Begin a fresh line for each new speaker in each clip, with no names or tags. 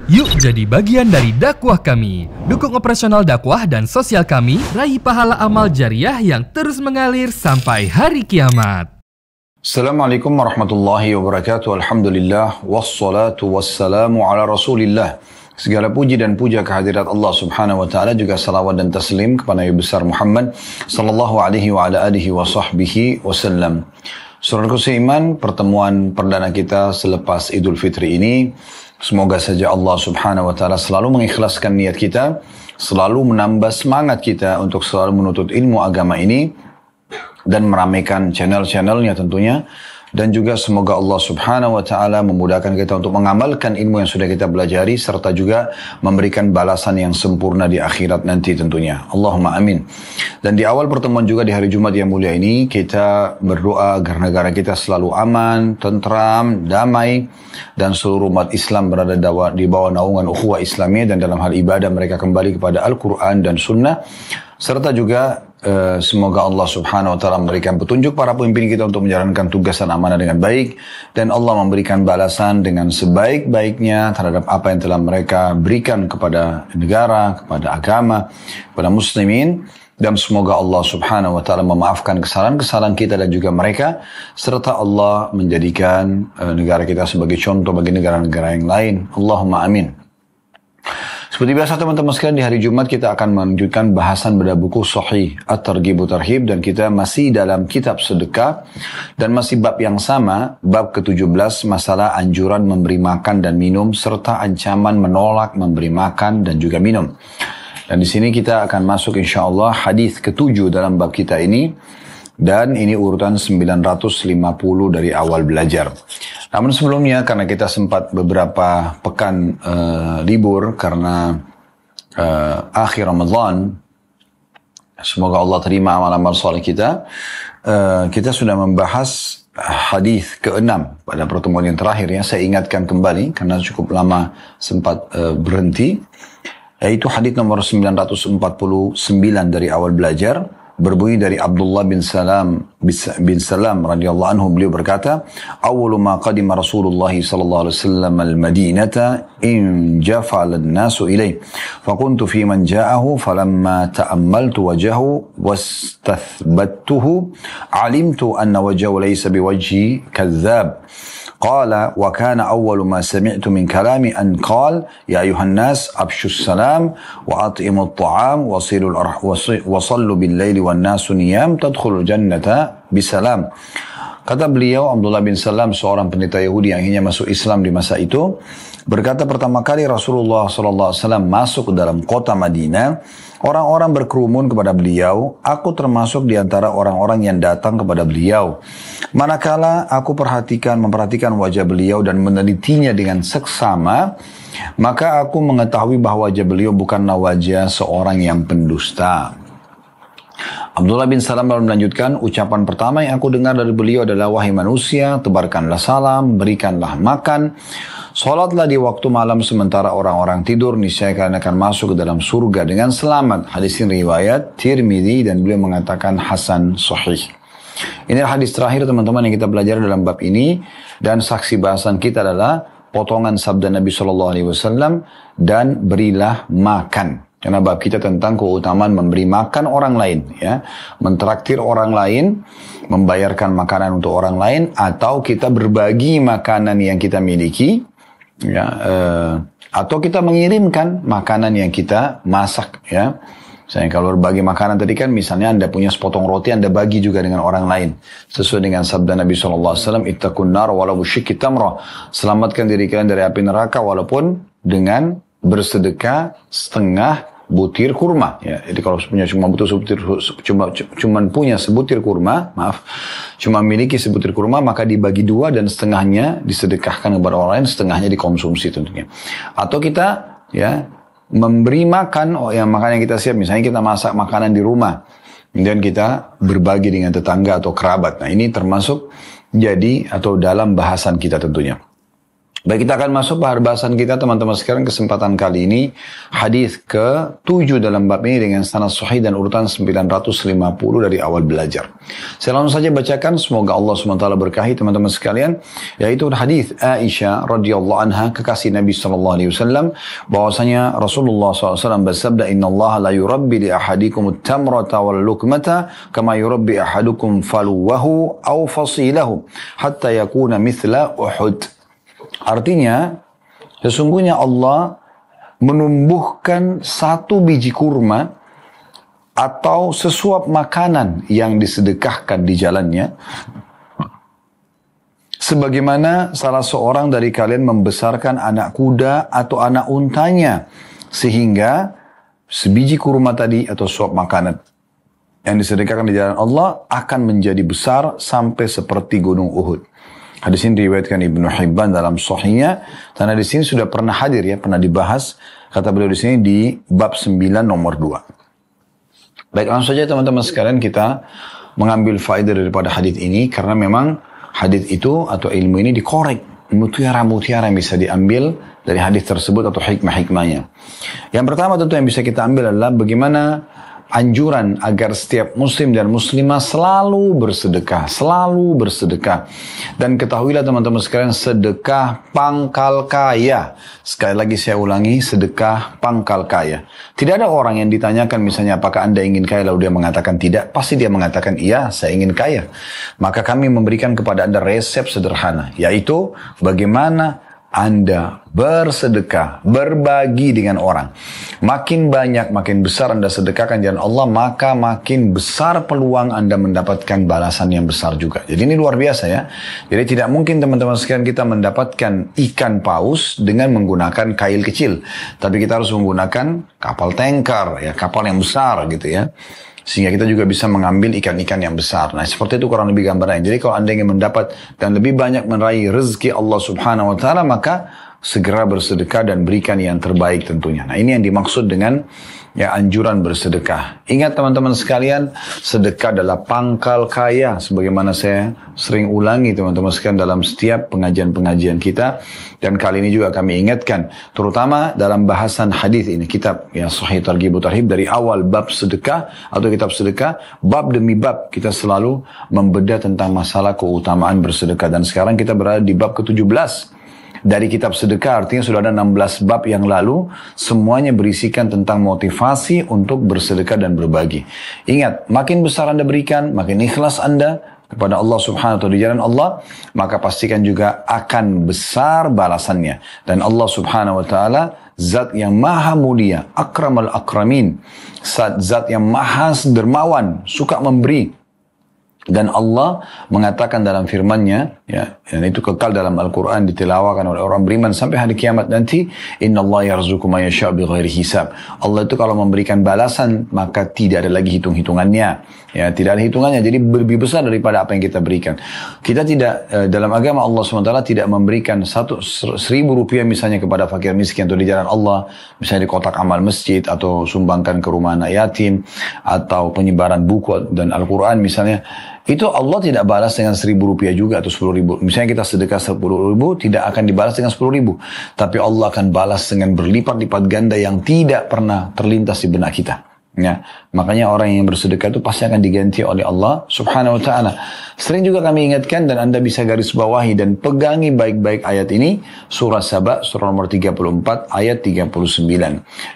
Yuk jadi bagian dari dakwah kami. Dukung operasional dakwah dan sosial kami, raih pahala amal jariah yang terus mengalir sampai hari kiamat.
Assalamualaikum warahmatullahi wabarakatuh. Alhamdulillah, wassalatu wassalamu ala rasulillah. Segala puji dan puja kehadirat Allah subhanahu wa ta'ala, juga salawat dan taslim kepada Nabi besar Muhammad sallallahu alaihi wa ala alihi wa sahbihi wasallam. Saudaraku seiman, pertemuan perdana kita selepas Idul Fitri ini, semoga saja Allah subhanahu wa ta'ala selalu mengikhlaskan niat kita, selalu menambah semangat kita untuk selalu menuntut ilmu agama ini, dan meramaikan channel-channelnya tentunya. Dan juga semoga Allah subhanahu wa ta'ala memudahkan kita untuk mengamalkan ilmu yang sudah kita pelajari, serta juga memberikan balasan yang sempurna di akhirat nanti tentunya. Allahumma amin. Dan di awal pertemuan juga di hari Jumat yang mulia ini, kita berdoa agar negara kita selalu aman, tentram, damai, dan seluruh umat Islam berada di bawah naungan ukhuwah Islamiyah, dan dalam hal ibadah mereka kembali kepada Al-Quran dan Sunnah. Serta juga semoga Allah subhanahu wa ta'ala memberikan petunjuk para pemimpin kita untuk menjalankan tugas dan amanah dengan baik, dan Allah memberikan balasan dengan sebaik-baiknya terhadap apa yang telah mereka berikan kepada negara, kepada agama, kepada muslimin. Dan semoga Allah subhanahu wa ta'ala memaafkan kesalahan-kesalahan kita dan juga mereka, serta Allah menjadikan negara kita sebagai contoh bagi negara-negara yang lain. Allahumma amin. Seperti biasa teman-teman sekalian, di hari Jumat kita akan menunjukkan bahasan pada buku Sahih At-Targhib Tarhib, dan kita masih dalam kitab sedekah dan masih bab yang sama, bab ke-17, masalah anjuran memberi makan dan minum serta ancaman menolak memberi makan dan juga minum. Dan di sini kita akan masuk insyaallah hadis ke-7 dalam bab kita ini, dan ini urutan 950 dari awal belajar. Namun sebelumnya, karena kita sempat beberapa pekan libur karena akhir Ramadan, semoga Allah terima amal-amal soleh kita. Kita sudah membahas hadis ke-6 pada pertemuan yang terakhir ya. Saya ingatkan kembali karena cukup lama sempat berhenti, yaitu hadis nomor 949 dari awal belajar. Berbunyi dari Abdullah bin Salam radhiyallahu anhu, beliau berkata, "Awwalu ma qadima Rasulullah sallallahu alaihi wasallam al-Madinata in jafala an-nasu ilayhi fa kuntu fi man ja'ahu falamma ta'ammaltu wajhahu wastathbattuhu alimtu anna wajhahu laysa biwajhi kadhdhab." قال وكان أول ما سمعت من كلامي أن قال يا أيها الناس أبشوا السلام وأطعموا الطعام وصلوا بالليل والناس نيام تدخلوا الجنة بسلام. Kata beliau, Abdullah bin Salam, seorang pendeta Yahudi yang akhirnya masuk Islam di masa itu, berkata pertama kali Rasulullah SAW masuk ke dalam kota Madinah, orang-orang berkerumun kepada beliau, aku termasuk di antara orang-orang yang datang kepada beliau. Manakala aku memperhatikan wajah beliau dan menelitinya dengan seksama, maka aku mengetahui bahwa wajah beliau bukanlah wajah seorang yang pendusta. Abdullah bin Salam lalu melanjutkan, ucapan pertama yang aku dengar dari beliau adalah, wahai manusia, tebarkanlah salam, berikanlah makan, sholatlah di waktu malam sementara orang-orang tidur, niscaya kalian akan masuk ke dalam surga dengan selamat. Hadis ini riwayat Tirmidzi, dan beliau mengatakan hasan sahih. Ini hadis terakhir teman-teman yang kita belajar dalam bab ini, dan saksi bahasan kita adalah potongan sabda Nabi SAW, dan berilah makan. Karena bab kita tentang keutamaan memberi makan orang lain, ya, mentraktir orang lain, membayarkan makanan untuk orang lain, atau kita berbagi makanan yang kita miliki, ya, atau kita mengirimkan makanan yang kita masak, ya. Misalnya kalau berbagi makanan tadi kan, misalnya Anda punya sepotong roti, Anda bagi juga dengan orang lain. Sesuai dengan sabda Nabi SAW, ittaqun nar walau bisyikki tamrah. Selamatkan diri kalian dari api neraka walaupun dengan bersedekah setengah butir kurma, ya. Jadi kalau cuma punya sebutir kurma, cuma miliki sebutir kurma, maka dibagi dua dan setengahnya disedekahkan kepada orang lain, setengahnya dikonsumsi tentunya. Atau kita, ya, memberi makan yang makanan yang kita siap, misalnya kita masak makanan di rumah, kemudian kita berbagi dengan tetangga atau kerabat. Nah, ini termasuk jadi atau dalam bahasan kita tentunya. Baik, kita akan masuk bahasan kita teman-teman sekalian kesempatan kali ini. Hadis ke-7 dalam bab ini dengan sanad sahih dan urutan 950 dari awal belajar. Saya langsung saja bacakan, semoga Allah SWT berkahi teman-teman sekalian. Yaitu hadis Aisyah radhiyallahu anha, kekasih Nabi SAW, bahwasanya Rasulullah SAW bersabda, Inna Allah la yurabbi li ahadikum at-tamrata wal lukmata kama yurabbi ahadukum faluwahu aw fasilahu hatta yakuna mithla Uhud. Artinya, sesungguhnya Allah menumbuhkan satu biji kurma atau sesuap makanan yang disedekahkan di jalannya, sebagaimana salah seorang dari kalian membesarkan anak kuda atau anak untanya, sehingga sebiji kurma tadi atau suap makanan yang disedekahkan di jalan Allah akan menjadi besar sampai seperti gunung Uhud. Hadis ini diriwayatkan Ibnu Hibban dalam Sahihnya, karena di sini sudah pernah hadir ya, pernah dibahas kata beliau di sini di bab 9 nomor 2. Baik, langsung saja teman-teman sekalian kita mengambil faedah daripada hadis ini, karena memang hadis itu atau ilmu ini dikorek, mutiara-mutiara yang bisa diambil dari hadis tersebut atau hikmah-hikmahnya. Yang pertama tentu yang bisa kita ambil adalah bagaimana anjuran agar setiap muslim dan muslimah selalu bersedekah. Dan ketahuilah teman-teman sekalian, sedekah pangkal kaya. Sekali lagi saya ulangi, sedekah pangkal kaya. Tidak ada orang yang ditanyakan misalnya apakah Anda ingin kaya, lalu dia mengatakan tidak. Pasti dia mengatakan iya, saya ingin kaya. Maka kami memberikan kepada Anda resep sederhana, yaitu bagaimana Anda bersedekah, berbagi dengan orang. Makin banyak, makin besar Anda sedekahkan jalan Allah, maka makin besar peluang Anda mendapatkan balasan yang besar juga. Jadi ini luar biasa ya. Jadi tidak mungkin teman-teman sekalian kita mendapatkan ikan paus dengan menggunakan kail kecil. Tapi kita harus menggunakan kapal tanker, ya, kapal yang besar gitu ya. Sehingga kita juga bisa mengambil ikan-ikan yang besar. Nah, seperti itu kurang lebih gambarannya. Jadi kalau Anda ingin mendapat dan lebih banyak meraih rezeki Allah Subhanahu wa taala, maka segera bersedekah dan berikan yang terbaik tentunya. Nah, ini yang dimaksud dengan ya anjuran bersedekah. Ingat teman-teman sekalian, sedekah adalah pangkal kaya, sebagaimana saya sering ulangi teman-teman sekalian dalam setiap pengajian-pengajian kita. Dan kali ini juga kami ingatkan, terutama dalam bahasan hadis ini, kitab yang Sahih Targhib Tarhib, dari awal bab sedekah atau kitab sedekah, bab demi bab kita selalu membedah tentang masalah keutamaan bersedekah. Dan sekarang kita berada di bab ke-17 dari kitab sedekah, artinya sudah ada 16 bab yang lalu, semuanya berisikan tentang motivasi untuk bersedekah dan berbagi. Ingat, makin besar Anda berikan, makin ikhlas Anda kepada Allah Subhanahu wa taala di jalan Allah, maka pastikan juga akan besar balasannya. Dan Allah Subhanahu wa taala zat yang maha mulia, akramal akramin, zat yang maha dermawan, suka memberi. Dan Allah mengatakan dalam firman-Nya, ya, dan itu kekal dalam Al-Quran, ditilawakan oleh orang beriman sampai hari kiamat nanti, Inna Allah yarzuqu ma yasha' bighairi hisab. Allah itu kalau memberikan balasan, maka tidak ada lagi hitung-hitungannya. Ya, tidak ada hitungannya, jadi lebih besar daripada apa yang kita berikan. Kita tidak, dalam agama Allah SWT tidak memberikan 1.000 rupiah misalnya kepada fakir miskin atau di jalan Allah, misalnya di kotak amal masjid, atau sumbangkan ke rumah anak yatim, atau penyebaran buku dan Al-Quran misalnya. Itu Allah tidak balas dengan 1.000 rupiah juga atau 10.000. Misalnya kita sedekah 10.000, tidak akan dibalas dengan 10.000. Tapi Allah akan balas dengan berlipat-lipat ganda yang tidak pernah terlintas di benak kita. Ya, makanya orang yang bersedekah itu pasti akan diganti oleh Allah Subhanahu wa taala. Sering juga kami ingatkan, dan Anda bisa garis bawahi dan pegangi baik-baik ayat ini, surah Saba, surah nomor 34 ayat 39.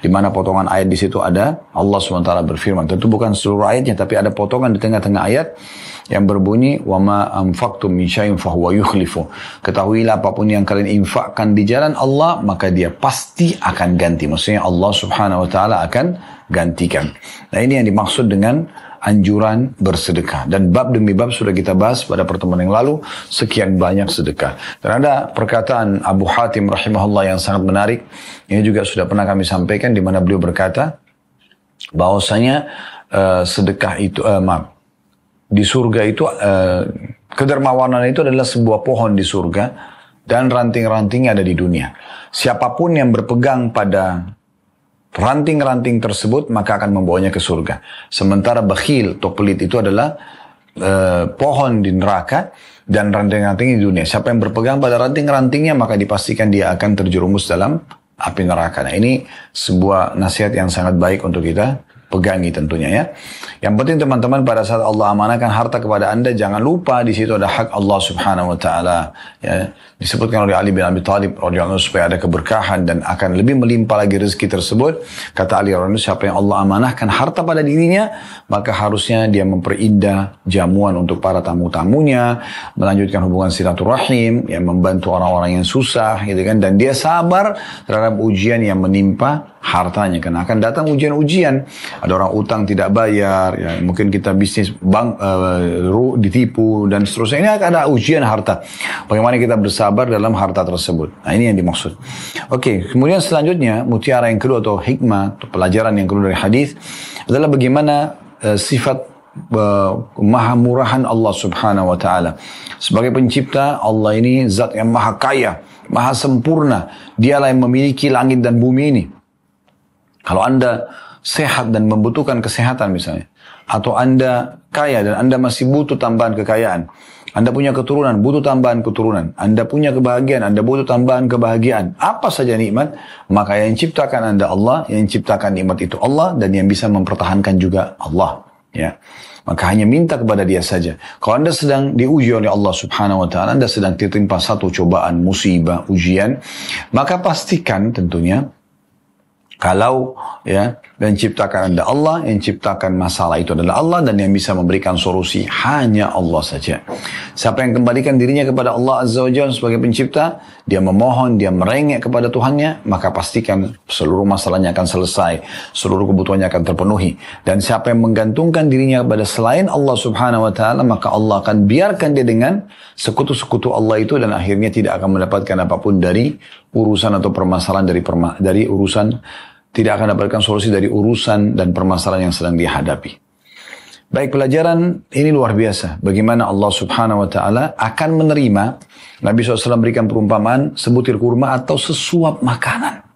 Di mana potongan ayat di situ ada Allah Subhanahu wa taala berfirman. Tentu bukan seluruh ayatnya, tapi ada potongan di tengah-tengah ayat yang berbunyi, wa ma anfaqtum min syai'in fahuwa yukhlifu. Ketahuilah apapun yang kalian infakkan di jalan Allah, maka dia pasti akan ganti. Maksudnya Allah Subhanahu wa taala akan gantikan. Nah, ini yang dimaksud dengan anjuran bersedekah. Dan bab demi bab sudah kita bahas pada pertemuan yang lalu, sekian banyak sedekah. Dan ada perkataan Abu Hatim rahimahullah yang sangat menarik. Ini juga sudah pernah kami sampaikan, di mana beliau berkata bahwasanya sedekah itu di surga itu kedermawanan itu adalah sebuah pohon di surga dan ranting-rantingnya ada di dunia. Siapapun yang berpegang pada ranting-ranting tersebut maka akan membawanya ke surga. Sementara bakhil atau pelit itu adalah pohon di neraka dan ranting-ranting di dunia. Siapa yang berpegang pada ranting-rantingnya maka dipastikan dia akan terjerumus dalam api neraka. Nah, ini sebuah nasihat yang sangat baik untuk kita pegangi tentunya ya. Yang penting teman-teman, pada saat Allah amanahkan harta kepada Anda, jangan lupa di situ ada hak Allah Subhanahu wa taala ya. Disebutkan oleh Ali bin Abi Thalib radhiyallahu anhu supaya ada keberkahan dan akan lebih melimpah lagi rezeki tersebut. Kata Ali radhiyallahu anhu, siapa yang Allah amanahkan harta pada dirinya, maka harusnya dia memperindah jamuan untuk para tamu-tamunya, melanjutkan hubungan silaturahim, ya, membantu orang-orang yang susah gitu kan, dan dia sabar terhadap ujian yang menimpa hartanya, karena akan datang ujian-ujian. Ada orang utang tidak bayar, ya, mungkin kita bisnis bank ditipu dan seterusnya. Ini akan ada ujian harta. Bagaimana kita bersabar dalam harta tersebut. Nah, ini yang dimaksud. Oke, kemudian selanjutnya mutiara yang kedua atau hikmah atau pelajaran yang kedua dari hadis adalah bagaimana sifat maha murahan Allah Subhanahu wa taala. Sebagai pencipta, Allah ini zat yang maha kaya, maha sempurna. Dialah yang memiliki langit dan bumi ini. Kalau Anda sehat dan membutuhkan kesehatan misalnya, atau Anda kaya dan Anda masih butuh tambahan kekayaan, Anda punya keturunan, butuh tambahan keturunan, Anda punya kebahagiaan, Anda butuh tambahan kebahagiaan, apa saja nikmat, maka yang ciptakan Anda Allah, yang ciptakan nikmat itu Allah, dan yang bisa mempertahankan juga Allah. Ya, maka hanya minta kepada Dia saja. Kalau Anda sedang diuji oleh Allah Subhanahu wa taala, Anda sedang tertimpa satu cobaan, musibah, ujian, maka pastikan tentunya kalau ya, dan ciptakan Anda Allah, yang ciptakan masalah itu adalah Allah, dan yang bisa memberikan solusi hanya Allah saja. Siapa yang kembalikan dirinya kepada Allah Azza wa Jalla sebagai pencipta, dia memohon, dia merengek kepada Tuhannya, maka pastikan seluruh masalahnya akan selesai, seluruh kebutuhannya akan terpenuhi. Dan siapa yang menggantungkan dirinya kepada selain Allah Subhanahu wa taala, maka Allah akan biarkan dia dengan sekutu-sekutu Allah itu, dan akhirnya tidak akan mendapatkan apapun dari urusan atau permasalahan dari urusan, tidak akan dapatkan solusi dari urusan dan permasalahan yang sedang dihadapi. Baik, pelajaran ini luar biasa. Bagaimana Allah Subhanahu wa taala akan menerima, Nabi SAW berikan perumpamaan sebutir kurma atau sesuap makanan.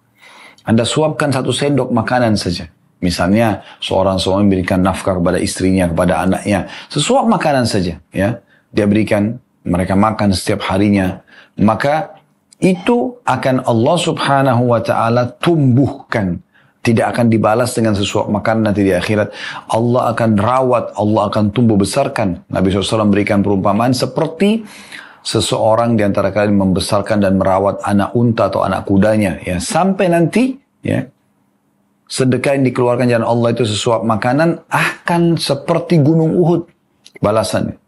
Anda suapkan satu sendok makanan saja. Misalnya seorang suami memberikan nafkah kepada istrinya, kepada anaknya, sesuap makanan saja, ya. Dia berikan, mereka makan setiap harinya. Maka itu akan Allah Subhanahu wa taala tumbuhkan. Tidak akan dibalas dengan sesuap makanan nanti di akhirat. Allah akan rawat, Allah akan tumbuh besarkan. Nabi SAW berikan perumpamaan seperti seseorang di antara kalian membesarkan dan merawat anak unta atau anak kudanya, ya, sampai nanti ya, sedekah yang dikeluarkan jalan Allah itu sesuap makanan akan seperti gunung Uhud balasannya.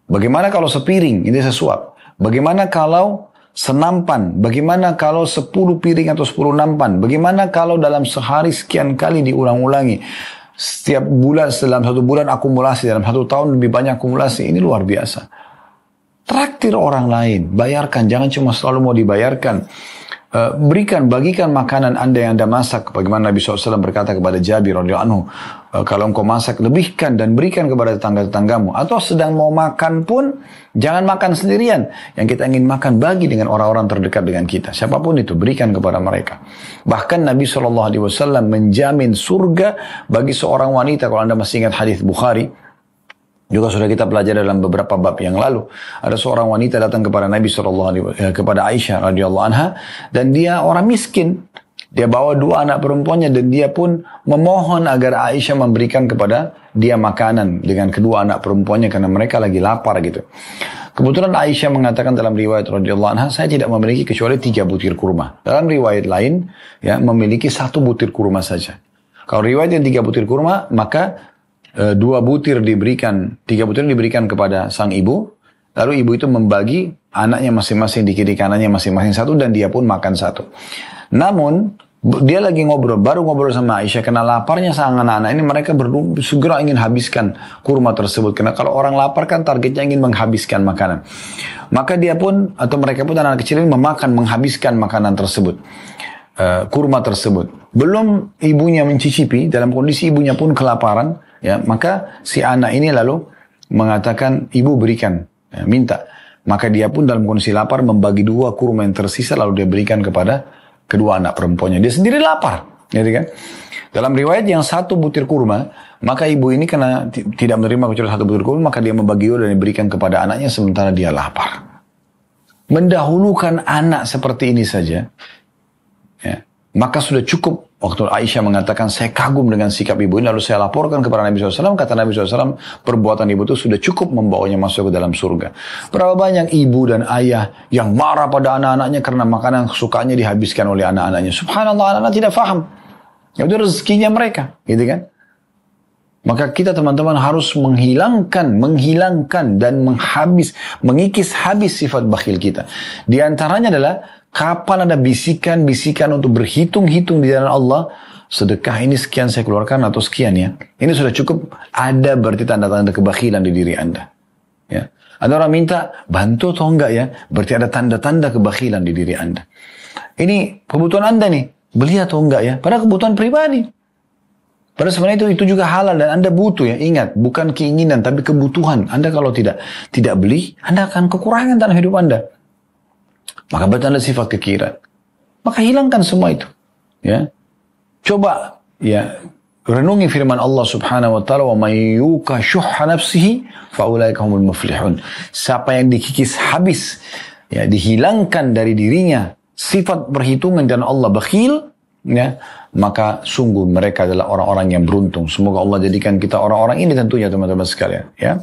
Bagaimana kalau sepiring ini sesuap? Bagaimana kalau senampan? Bagaimana kalau 10 piring atau 10 nampan? Bagaimana kalau dalam sehari sekian kali diulang-ulangi? Setiap bulan, dalam satu bulan akumulasi, dalam satu tahun lebih banyak akumulasi. Ini luar biasa. Traktir orang lain, bayarkan, jangan cuma selalu mau dibayarkan. Bagikan makanan Anda yang Anda masak. Bagaimana Nabi SAW berkata kepada Jabir radhiyallahu anhu, kalau engkau masak, lebihkan dan berikan kepada tetangga-tetanggamu. Atau sedang mau makan pun, jangan makan sendirian. Yang kita ingin makan, bagi dengan orang-orang terdekat dengan kita. Siapapun itu, berikan kepada mereka. Bahkan Nabi SAW menjamin surga bagi seorang wanita. Kalau Anda masih ingat hadis Bukhari, juga sudah kita pelajari dalam beberapa bab yang lalu. Ada seorang wanita datang kepada Nabi kepada Aisyah radhiyallahu anha, dan dia orang miskin. Dia bawa 2 anak perempuannya, dan dia pun memohon agar Aisyah memberikan kepada dia makanan dengan kedua anak perempuannya karena mereka lagi lapar gitu. Kebetulan Aisyah mengatakan dalam riwayat radhiyallahu anha, saya tidak memiliki kecuali 3 butir kurma. Dalam riwayat lain, ya, memiliki 1 butir kurma saja. Kalau riwayat yang 3 butir kurma, maka 3 butir diberikan kepada sang ibu, lalu ibu itu membagi anaknya masing-masing di kiri kanannya masing-masing 1, dan dia pun makan 1. Namun dia lagi baru ngobrol sama Aisyah, karena laparnya sang anak-anak ini, mereka segera ingin habiskan kurma tersebut, karena kalau orang lapar kan targetnya ingin menghabiskan makanan. Maka dia pun, atau mereka pun anak kecil ini menghabiskan makanan tersebut, kurma tersebut. Belum ibunya mencicipi, dalam kondisi ibunya pun kelaparan, ya, maka si anak ini lalu mengatakan, ibu berikan, ya, minta. Maka dia pun dalam kondisi lapar membagi 2 kurma yang tersisa, lalu dia berikan kepada kedua anak perempuannya. Dia sendiri lapar, gitu kan? Dalam riwayat yang 1 butir kurma, Maka ibu ini karena tidak menerima kecuali satu butir kurma, maka dia membagi dan diberikan kepada anaknya sementara dia lapar. Mendahulukan anak seperti ini saja, ya, maka sudah cukup. Waktu Aisyah mengatakan, saya kagum dengan sikap ibu ini, lalu saya laporkan kepada Nabi SAW, kata Nabi SAW, perbuatan ibu itu sudah cukup membawanya masuk ke dalam surga. Berapa banyak ibu dan ayah yang marah pada anak-anaknya karena makanan kesukaannya dihabiskan oleh anak-anaknya. Subhanallah, anak-anak tidak faham. Ya itu rezekinya mereka, gitu kan? Maka kita teman-teman harus menghilangkan dan mengikis habis sifat bakhil kita. Di antaranya adalah kapan ada bisikan-bisikan untuk berhitung-hitung di jalan Allah, sedekah ini sekian saya keluarkan atau sekian ya. Ini sudah cukup, ada berarti tanda-tanda kebakhilan di diri Anda. Ya. Ada orang minta bantu atau enggak ya, berarti ada tanda-tanda kebakhilan di diri Anda. Ini kebutuhan Anda nih, beli atau enggak ya, padahal kebutuhan pribadi. Padahal sebenarnya itu juga halal dan Anda butuh ya. Ingat, bukan keinginan tapi kebutuhan. Anda kalau tidak beli, Anda akan kekurangan dalam hidup Anda. Maka bertanda sifat kekiran. Maka hilangkan semua itu. Ya. Coba ya renungi firman Allah Subhanahu wa taala, "Wa may yuqa syuhha nafsihi fa ulaika humul muflihun." Siapa yang dikikis habis, ya dihilangkan dari dirinya sifat perhitungan dan Allah bakhil, ya, maka sungguh mereka adalah orang-orang yang beruntung. Semoga Allah jadikan kita orang-orang ini tentunya teman-teman sekalian, ya.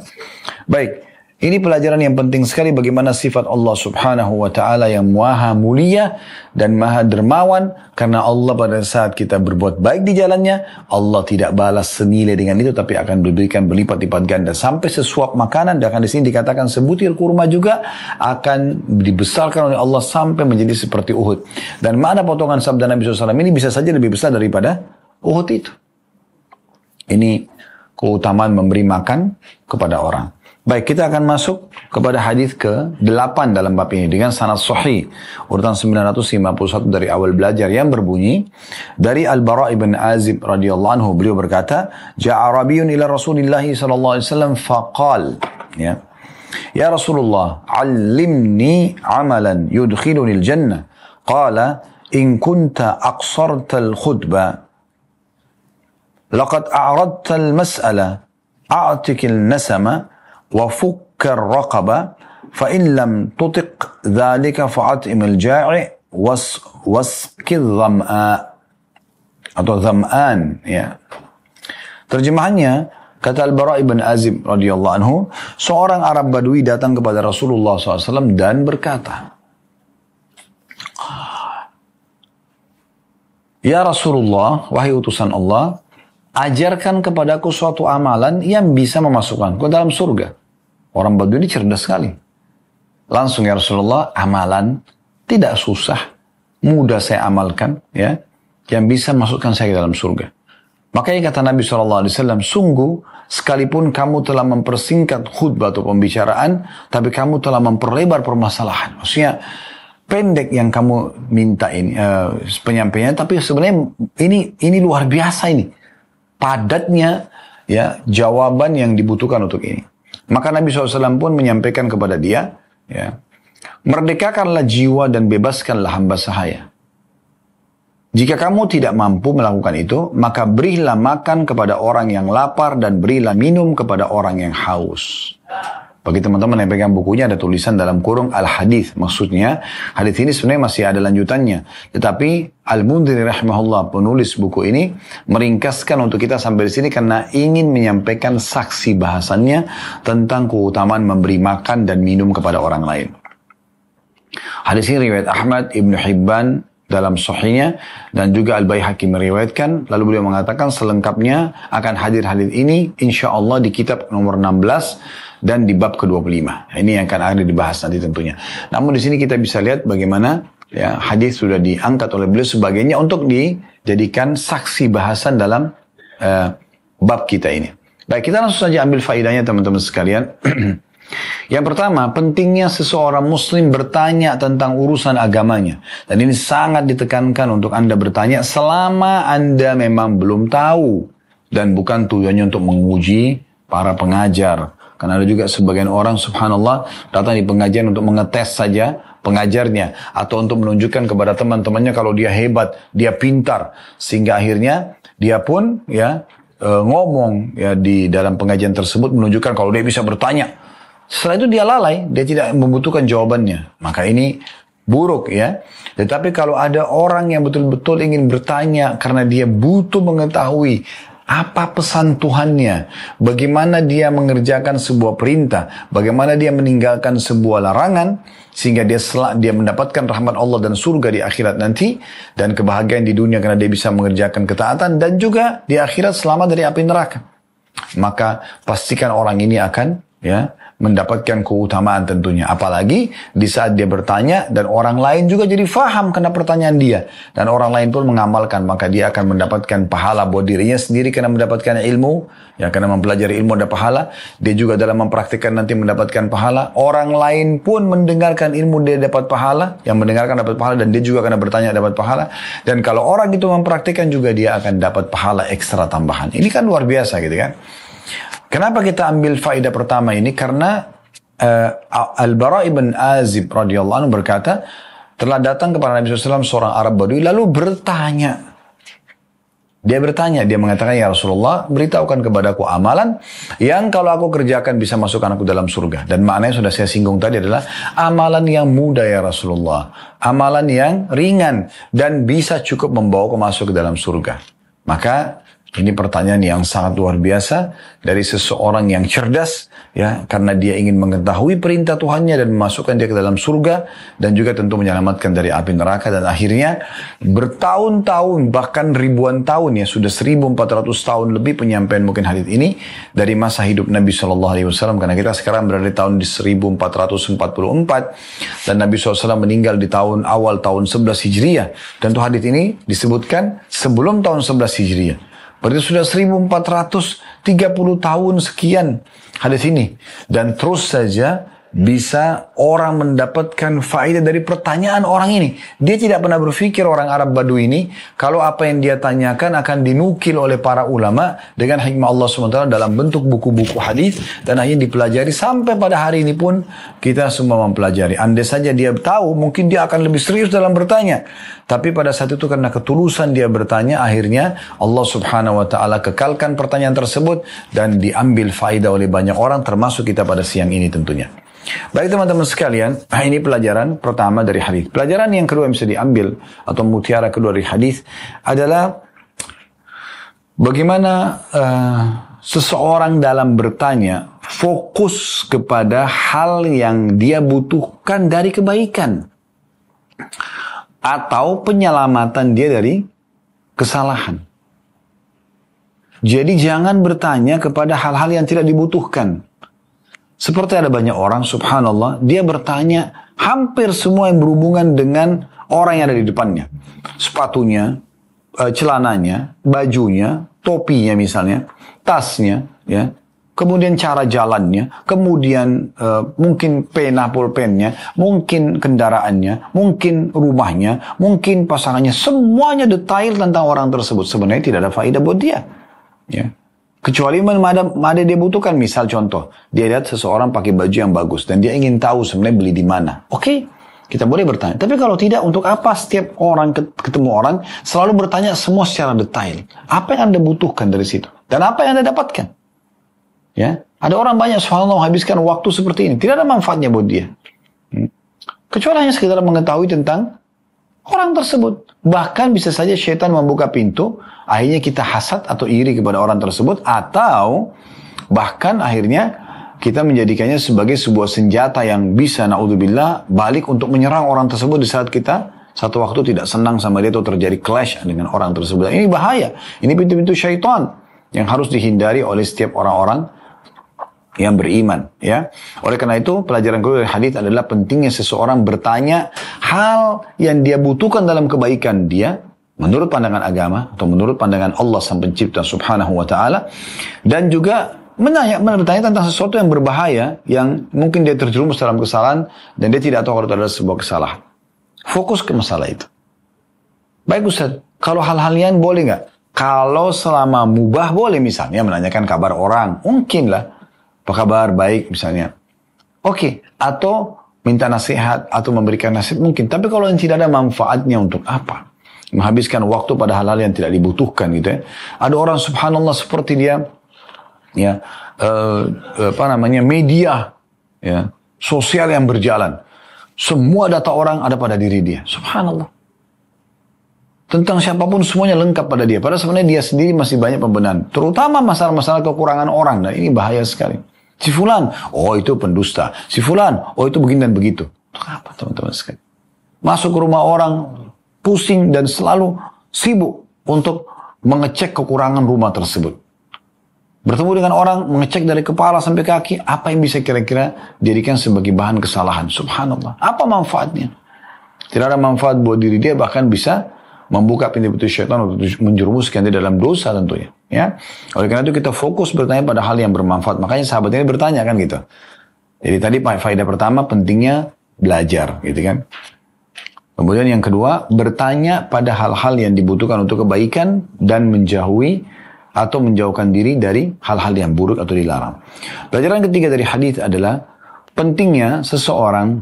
Baik. Ini pelajaran yang penting sekali bagaimana sifat Allah Subhanahu wa taala yang maha mulia dan maha dermawan, karena Allah pada saat kita berbuat baik di jalannya, Allah tidak balas senilai dengan itu tapi akan diberikan berlipat-lipat ganda sampai sesuap makanan, dan di sini dikatakan sebutir kurma juga akan dibesarkan oleh Allah sampai menjadi seperti Uhud. Dan mana potongan sabda Nabi SAW ini bisa saja lebih besar daripada Uhud itu. Ini keutamaan memberi makan kepada orang. Baik, kita akan masuk kepada hadis ke-8 dalam bab ini dengan sanad sahih urutan 951 dari awal belajar yang berbunyi dari Al-Bara' ibn Azib radhiyallahu anhu, beliau berkata, "Ja'a Rabiun ila Rasulillah sallallahu alaihi wasallam faqal." Ya. "Ya Rasulullah, 'allimni 'amalan yudkhiluni al-jannah." Qala, "In kunta aqsarta al-khutbah laqad a'radta al-mas'ala a'tik al-nasama وفك الرقبة فإن لم تطق ذلك فأطعم الجائع واسق الظمآن atau zam'an, ya. Terjemahannya, kata Al-Bara' ibn Azib radhiyallahu anhu, seorang Arab Badui datang kepada Rasulullah SAW dan berkata, "Ya Rasulullah, wahai utusan Allah, ajarkan kepadaku suatu amalan yang bisa memasukkanku ke dalam surga." Orang Badui ini cerdas sekali. Langsung, "Ya Rasulullah, amalan tidak susah, mudah saya amalkan, ya, yang bisa masukkan saya ke dalam surga." Makanya kata Nabi SAW, "Sungguh, sekalipun kamu telah mempersingkat khutbah atau pembicaraan, tapi kamu telah memperlebar permasalahan." Maksudnya, pendek yang kamu minta ini penyampaian, tapi sebenarnya ini luar biasa ini. Padatnya, ya, jawaban yang dibutuhkan untuk ini. Maka Nabi SAW pun menyampaikan kepada dia, ya, "Merdekakanlah jiwa dan bebaskanlah hamba sahaya. Jika kamu tidak mampu melakukan itu, maka berilah makan kepada orang yang lapar dan berilah minum kepada orang yang haus." Bagi teman-teman yang pegang bukunya ada tulisan dalam kurung al-hadith. Maksudnya, hadith ini sebenarnya masih ada lanjutannya. Tetapi Al-Mundhiri rahimahullah, penulis buku ini, meringkaskan untuk kita sampai di sini karena ingin menyampaikan saksi bahasannya tentang keutamaan memberi makan dan minum kepada orang lain. Hadis ini riwayat Ahmad, Ibn Hibban dalam sahihnya, dan juga Al-Baihaqi meriwayatkan. Lalu beliau mengatakan selengkapnya akan hadir hadis ini insyaallah di kitab nomor 16 dan di bab ke-25. Ini yang akan ada dibahas nanti tentunya. Namun di sini kita bisa lihat bagaimana, ya, hadis sudah diangkat oleh beliau sebagainya untuk dijadikan saksi bahasan dalam bab kita ini. Baik, kita langsung saja ambil faedahnya teman-teman sekalian. Yang pertama, pentingnya seseorang muslim bertanya tentang urusan agamanya. Dan ini sangat ditekankan untuk Anda bertanya selama Anda memang belum tahu. Dan bukan tujuannya untuk menguji para pengajar. Karena ada juga sebagian orang, subhanallah, datang di pengajian untuk mengetes saja pengajarnya. Atau untuk menunjukkan kepada teman-temannya kalau dia hebat, dia pintar. Sehingga akhirnya dia pun, ya, ngomong ya di dalam pengajian tersebut menunjukkan kalau dia bisa bertanya. Setelah itu dia lalai, dia tidak membutuhkan jawabannya. Maka ini buruk ya. Tetapi kalau ada orang yang betul-betul ingin bertanya karena dia butuh mengetahui apa pesan Tuhannya, bagaimana dia mengerjakan sebuah perintah, bagaimana dia meninggalkan sebuah larangan, sehingga dia mendapatkan rahmat Allah dan surga di akhirat nanti, dan kebahagiaan di dunia karena dia bisa mengerjakan ketaatan, dan juga di akhirat selamat dari api neraka. Maka pastikan orang ini akan mendapatkan keutamaan tentunya. Apalagi di saat dia bertanya dan orang lain juga jadi faham karena pertanyaan dia. Dan orang lain pun mengamalkan, maka dia akan mendapatkan pahala buat dirinya sendiri karena mendapatkan ilmu. Ya, karena mempelajari ilmu ada pahala. Dia juga dalam mempraktikkan nanti mendapatkan pahala. Orang lain pun mendengarkan ilmu dia dapat pahala. Yang mendengarkan dapat pahala dan dia juga karena bertanya dapat pahala. Dan kalau orang itu mempraktikkan juga dia akan dapat pahala ekstra tambahan. Ini kan luar biasa gitu kan. Kenapa kita ambil faedah pertama ini? Karena Al-Bara' ibn Azib radhiyallahu anhu berkata, telah datang kepada Nabi SAW seorang Arab Badui lalu bertanya. Dia bertanya, dia mengatakan, ya Rasulullah, beritahukan kepadaku amalan yang kalau aku kerjakan bisa masukkan aku dalam surga. Dan maknanya sudah saya singgung tadi adalah amalan yang mudah ya Rasulullah. Amalan yang ringan dan bisa cukup membawa aku masuk ke dalam surga. Maka ini pertanyaan yang sangat luar biasa dari seseorang yang cerdas, ya, karena dia ingin mengetahui perintah Tuhannya dan memasukkan dia ke dalam surga dan juga tentu menyelamatkan dari api neraka. Dan akhirnya bertahun-tahun bahkan ribuan tahun, ya sudah 1400 tahun lebih penyampaian mungkin hadits ini dari masa hidup Nabi SAW, karena kita sekarang berada di tahun 1444 dan Nabi SAW meninggal di awal tahun 11 Hijriah. Tentu hadits ini disebutkan sebelum tahun 11 Hijriah. Berarti sudah 1430 tahun sekian hadis ini. Dan terus saja bisa orang mendapatkan faedah dari pertanyaan orang ini. Dia tidak pernah berpikir orang Arab Badui ini, kalau apa yang dia tanyakan akan dinukil oleh para ulama dengan hikmah Allah SWT dalam bentuk buku-buku hadis dan akhirnya dipelajari sampai pada hari ini pun kita semua mempelajari. Andai saja dia tahu, mungkin dia akan lebih serius dalam bertanya. Tapi pada saat itu karena ketulusan dia bertanya, akhirnya Allah Subhanahu wa Ta'ala kekalkan pertanyaan tersebut dan diambil faedah oleh banyak orang, termasuk kita pada siang ini tentunya. Baik teman-teman sekalian, ini pelajaran pertama dari hadis. Pelajaran yang kedua yang bisa diambil atau mutiara kedua dari hadis adalah bagaimana seseorang dalam bertanya fokus kepada hal yang dia butuhkan dari kebaikan atau penyelamatan dia dari kesalahan. Jadi jangan bertanya kepada hal-hal yang tidak dibutuhkan. Seperti ada banyak orang, subhanallah, dia bertanya hampir semua yang berhubungan dengan orang yang ada di depannya. Sepatunya, celananya, bajunya, topinya misalnya, tasnya, ya. Kemudian cara jalannya, kemudian mungkin pulpennya, mungkin kendaraannya, mungkin rumahnya, mungkin pasangannya, semuanya detail tentang orang tersebut. Sebenarnya tidak ada faedah buat dia. Ya. Kecuali ada dia butuhkan. Misal contoh, dia lihat seseorang pakai baju yang bagus dan dia ingin tahu sebenarnya beli di mana. Oke, kita boleh bertanya. Tapi kalau tidak, untuk apa setiap orang ketemu orang selalu bertanya semua secara detail? Apa yang Anda butuhkan dari situ? Dan apa yang Anda dapatkan? Ya, ada orang banyak subhanallah habiskan waktu seperti ini, tidak ada manfaatnya buat dia. Kecuali hanya sekedar mengetahui tentang orang tersebut. Bahkan bisa saja syaitan membuka pintu, akhirnya kita hasad atau iri kepada orang tersebut, atau bahkan akhirnya kita menjadikannya sebagai sebuah senjata yang bisa na'udzubillah balik untuk menyerang orang tersebut di saat kita satu waktu tidak senang sama dia atau terjadi clash dengan orang tersebut. Ini bahaya. Ini pintu-pintu syaitan yang harus dihindari oleh setiap orang-orang yang beriman, ya. Oleh karena itu, pelajaran kedua dari hadis adalah pentingnya seseorang bertanya hal yang dia butuhkan dalam kebaikan dia menurut pandangan agama atau menurut pandangan Allah Sang Pencipta Subhanahu wa Ta'ala, dan juga bertanya tentang sesuatu yang berbahaya yang mungkin dia terjerumus dalam kesalahan dan dia tidak tahu kalau itu adalah sebuah kesalahan. Fokus ke masalah itu. Baik Ustaz, kalau hal-hal yang boleh nggak? Kalau selama mubah boleh, misalnya menanyakan kabar orang, mungkin lah. Apa kabar? Baik misalnya. Oke. Atau minta nasihat atau memberikan nasihat mungkin. Tapi kalau yang tidak ada manfaatnya, untuk apa? menghabiskan waktu pada hal-hal yang tidak dibutuhkan gitu ya. Ada orang subhanallah seperti dia ya media ya sosial yang berjalan. Semua data orang ada pada diri dia. Subhanallah. Tentang siapapun semuanya lengkap pada dia. Padahal sebenarnya dia sendiri masih banyak pembenahan. Terutama masalah-masalah kekurangan orang. Dan ini bahaya sekali. Si fulan, oh itu pendusta. Si fulan, oh itu begini dan begitu. Untuk apa teman-teman sekali? Masuk ke rumah orang, pusing dan selalu sibuk untuk mengecek kekurangan rumah tersebut. Bertemu dengan orang, mengecek dari kepala sampai kaki, apa yang bisa kira-kira dijadikan sebagai bahan kesalahan. Subhanallah. Apa manfaatnya? Tidak ada manfaat buat diri dia, bahkan bisa membuka pintu-pintu syaitan untuk menjerumuskan dia dalam dosa tentunya. Ya, oleh karena itu kita fokus bertanya pada hal yang bermanfaat. Makanya sahabat ini bertanya kan gitu. Jadi tadi faedah pertama pentingnya belajar, gitu kan. Kemudian yang kedua, bertanya pada hal-hal yang dibutuhkan untuk kebaikan dan menjauhi atau menjauhkan diri dari hal-hal yang buruk atau dilarang. Pelajaran ketiga dari hadis adalah pentingnya seseorang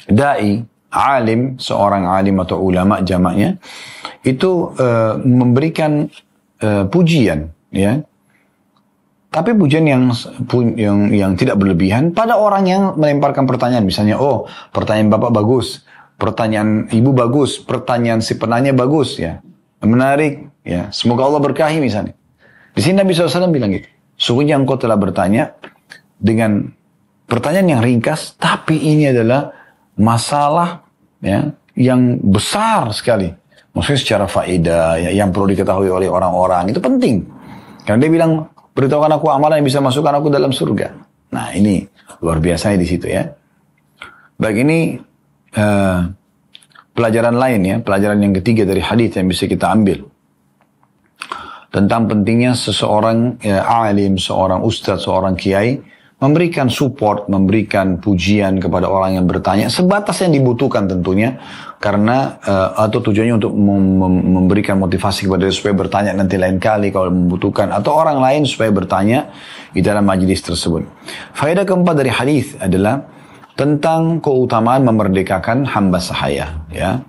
dai, alim, seorang alim atau ulama jamaknya itu memberikan pujian, ya. Tapi pujian yang tidak berlebihan pada orang yang melemparkan pertanyaan. Misalnya, oh pertanyaan bapak bagus, pertanyaan ibu bagus, pertanyaan si penanya bagus, ya, menarik, ya. Semoga Allah berkahi misalnya. Di sini Nabi SAW bilang gitu. Sungguhnya engkau telah bertanya dengan pertanyaan yang ringkas, tapi ini adalah masalah ya yang besar sekali. Maksudnya secara faedah ya, yang perlu diketahui oleh orang-orang itu penting. Karena dia bilang, beritahukan aku amalan yang bisa masukkan aku dalam surga. Nah ini luar biasa di situ ya. Baik, ini pelajaran lain ya, pelajaran yang ketiga dari hadis yang bisa kita ambil tentang pentingnya seseorang alim, seorang ustadz, seorang kiai memberikan support, memberikan pujian kepada orang yang bertanya sebatas yang dibutuhkan tentunya, karena atau tujuannya untuk memberikan motivasi kepada dia supaya bertanya nanti lain kali kalau membutuhkan, atau orang lain supaya bertanya di dalam majelis tersebut. Faedah keempat dari hadis adalah tentang keutamaan memerdekakan hamba sahaya, ya.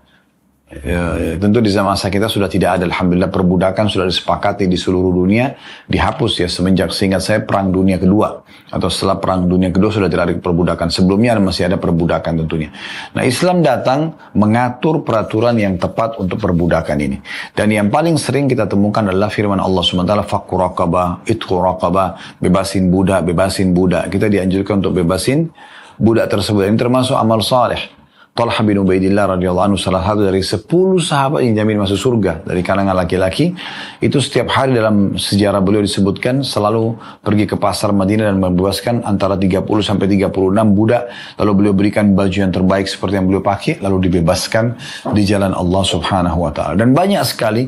Tentu di zaman masa kita sudah tidak ada, alhamdulillah, perbudakan sudah disepakati di seluruh dunia, dihapus ya semenjak, seingat saya, perang dunia kedua atau setelah perang dunia kedua sudah tidak ada perbudakan. Sebelumnya masih ada perbudakan tentunya. Nah, Islam datang mengatur peraturan yang tepat untuk perbudakan ini. Dan yang paling sering kita temukan adalah firman Allah SWT, fakku raqabah, itqu raqabah, bebasin budak. Kita dianjurkan untuk bebasin budak tersebut. Ini termasuk amal saleh. Talha bin Ubaidillah radhiyallahu anhu, salah satu dari 10 sahabat yang jamin masuk surga dari kalangan laki-laki, itu setiap hari dalam sejarah beliau disebutkan selalu pergi ke pasar Madinah dan membebaskan antara 30 sampai 36 budak, lalu beliau berikan baju yang terbaik seperti yang beliau pakai, lalu dibebaskan di jalan Allah Subhanahu wa taala. Dan banyak sekali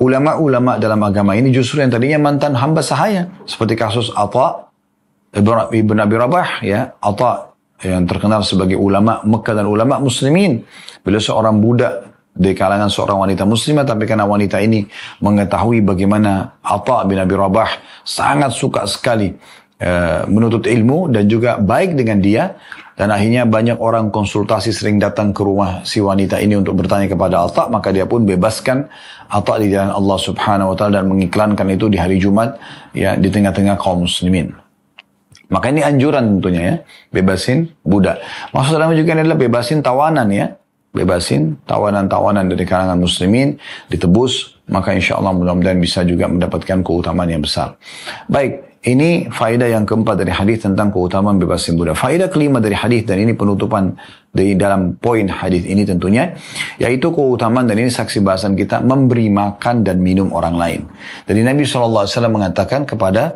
ulama-ulama dalam agama ini justru yang tadinya mantan hamba sahaya, seperti kasus Atha ibn Abi Rabah, ya, Atha yang terkenal sebagai ulama Mekah dan ulama muslimin. Beliau seorang budak di kalangan seorang wanita muslimah, tapi karena wanita ini mengetahui bagaimana Atha bin Abi Rabah sangat suka sekali menuntut ilmu dan juga baik dengan dia, dan akhirnya banyak orang konsultasi sering datang ke rumah si wanita ini untuk bertanya kepada Atha, maka dia pun bebaskan Atha di jalan Allah Subhanahu wa taala dan mengiklankan itu di hari Jumat ya di tengah-tengah kaum muslimin. Maka ini anjuran tentunya ya, bebasin budak. Maksud dalamnya juga adalah bebasin tawanan ya. Bebasin tawanan-tawanan dari kalangan muslimin, ditebus, maka insya Allah mudah-mudahan bisa juga mendapatkan keutamaan yang besar. Baik, ini faedah yang keempat dari hadis tentang keutamaan bebasin budak. Faedah kelima dari hadis, dan ini penutupan dari dalam poin hadis ini tentunya, yaitu keutamaan, dan ini saksi bahasan kita, memberi makan dan minum orang lain. Jadi Nabi SAW mengatakan kepada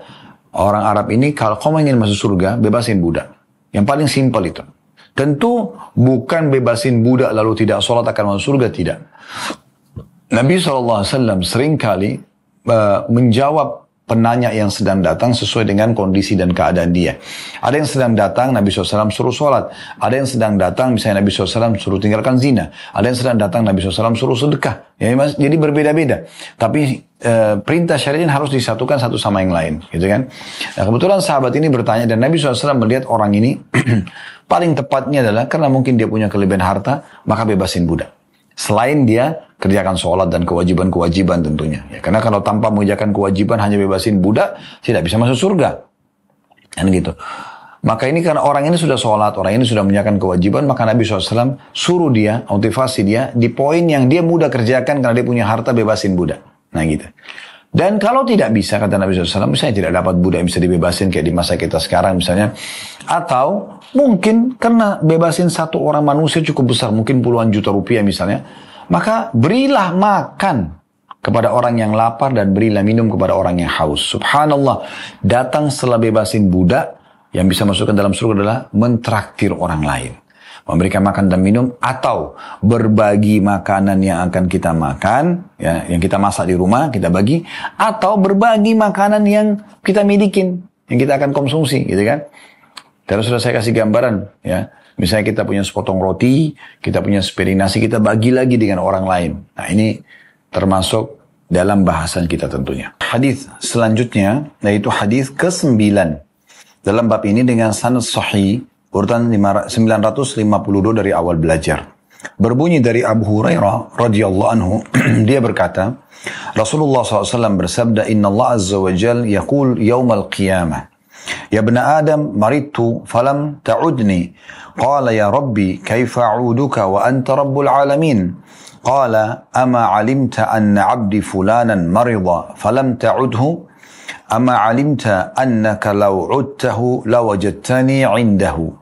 orang Arab ini, kalau kamu ingin masuk surga, bebasin budak. Yang paling simpel itu. Tentu bukan bebasin budak lalu tidak sholat akan masuk surga, tidak. Nabi SAW seringkali menjawab penanya yang sedang datang sesuai dengan kondisi dan keadaan dia. Ada yang sedang datang, Nabi SAW suruh sholat. Ada yang sedang datang, misalnya Nabi SAW suruh tinggalkan zina. Ada yang sedang datang, Nabi SAW suruh sedekah. Jadi berbeda-beda. Tapi perintah syariat harus disatukan satu sama yang lain, gitu kan? Nah, kebetulan sahabat ini bertanya, dan Nabi SAW melihat orang ini paling tepatnya adalah karena mungkin dia punya kelebihan harta, maka bebasin budak. Selain dia kerjakan sholat dan kewajiban-kewajiban tentunya. Ya, karena kalau tanpa mengerjakan kewajiban hanya bebasin budak, tidak bisa masuk surga. Kan gitu. Maka ini karena orang ini sudah sholat, orang ini sudah mengerjakan kewajiban, maka Nabi SAW suruh dia, motivasi dia, di poin yang dia mudah kerjakan karena dia punya harta, bebasin budak. Nah gitu. Dan kalau tidak bisa, kata Nabi SAW, misalnya tidak dapat budak yang bisa dibebasin kayak di masa kita sekarang misalnya. Atau mungkin karena bebasin satu orang manusia cukup besar, mungkin puluhan juta rupiah misalnya. Maka berilah makan kepada orang yang lapar dan berilah minum kepada orang yang haus. Subhanallah, datang setelah bebasin budak, yang bisa masuk ke dalam surga adalah mentraktir orang lain. Memberikan makan dan minum, atau berbagi makanan yang akan kita makan, ya, yang kita masak di rumah, kita bagi, atau berbagi makanan yang kita milikin, yang kita akan konsumsi, gitu kan. Terus sudah saya kasih gambaran, ya. Misalnya kita punya sepotong roti, kita punya sepiring nasi, kita bagi lagi dengan orang lain. Nah ini termasuk dalam bahasan kita tentunya. Hadis selanjutnya, yaitu hadis ke-9. Dalam bab ini dengan sanad sahih, urutan 952 dari awal belajar. Berbunyi dari Abu Hurairah radhiyallahu anhu, dia berkata, Rasulullah SAW bersabda, Inna Allah Azza wa Jal yaqul yawmal qiyamah, Ya bna Adam maridtu falam ta'udni, qala ya Rabbi kaifa a'uduka wa anta Rabbul alamin, qala ama alimta anna abdi fulanan marida falam ta'udhu, ama alimta annaka law udtahu lawajadtani indahu.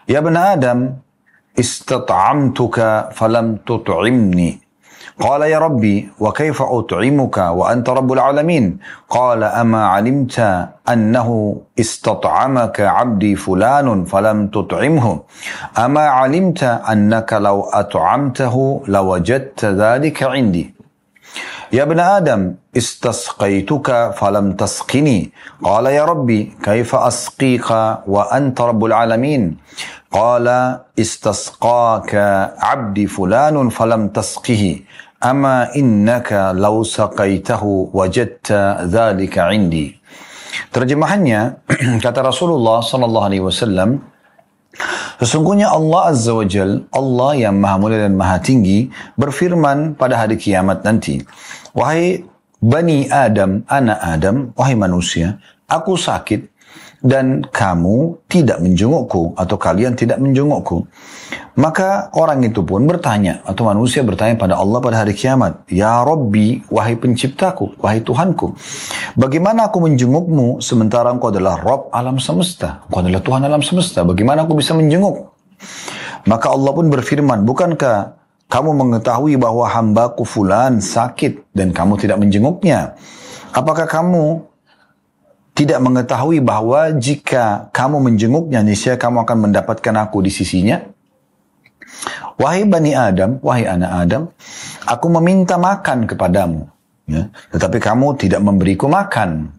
Ya bna Adam, istat'amtuka falam tut'imni. Qala ya Rabbi, wa kaifa ut'imuka wa anta Rabbul alamin. Qala ama alimta annahu istat'amaka abdi fulanun falam tut'imhu. Ama alimta annaka law at'amtahu lawajadta dhalika indi. Ya bna Adam, istasqaituka falam tasqini. Qala ya Rabbi, kaifa asqika wa anta Rabbul alamin. Qala istasqaka abdi fulanun falam tasqihi. Ama innaka law saqaitahu wajadta dhalika indi. Terjemahannya, kata Rasulullah sallallahu alaihi wasallam, sesungguhnya Allah Azza wa Jal, Allah yang maha mulia dan maha tinggi, berfirman pada hari kiamat nanti, wahai Bani Adam, anak Adam, wahai manusia, aku sakit dan kamu tidak menjengukku atau kalian tidak menjengukku. Maka orang itu pun bertanya atau manusia bertanya pada Allah pada hari kiamat, Ya Rabbi, wahai penciptaku, wahai Tuhanku, bagaimana aku menjengukmu sementara engkau adalah Rabb alam semesta, engkau adalah Tuhan alam semesta, bagaimana aku bisa menjenguk? Maka Allah pun berfirman, bukankah kamu mengetahui bahwa hambaku fulan sakit dan kamu tidak menjenguknya? Apakah kamu tidak mengetahui bahwa jika kamu menjenguknya, niscaya kamu akan mendapatkan aku di sisinya? Wahai Bani Adam, wahai anak Adam, aku meminta makan kepadamu, ya, tetapi kamu tidak memberiku makan.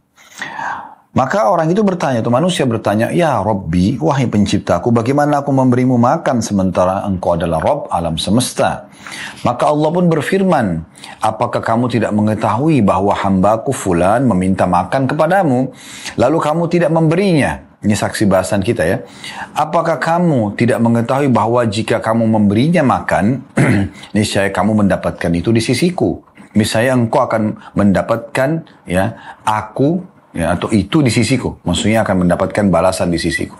Maka orang itu bertanya, atau manusia bertanya, Ya Rabbi, wahai penciptaku, bagaimana aku memberimu makan sementara engkau adalah Rabb alam semesta? Maka Allah pun berfirman, apakah kamu tidak mengetahui bahwa hambaku fulan meminta makan kepadamu, lalu kamu tidak memberinya? Ini saksi bahasan kita ya. Apakah kamu tidak mengetahui bahwa jika kamu memberinya makan, niscaya kamu mendapatkan itu di sisiku. Misalnya engkau akan mendapatkan ya aku, ya, atau itu di sisiku. Maksudnya akan mendapatkan balasan di sisiku.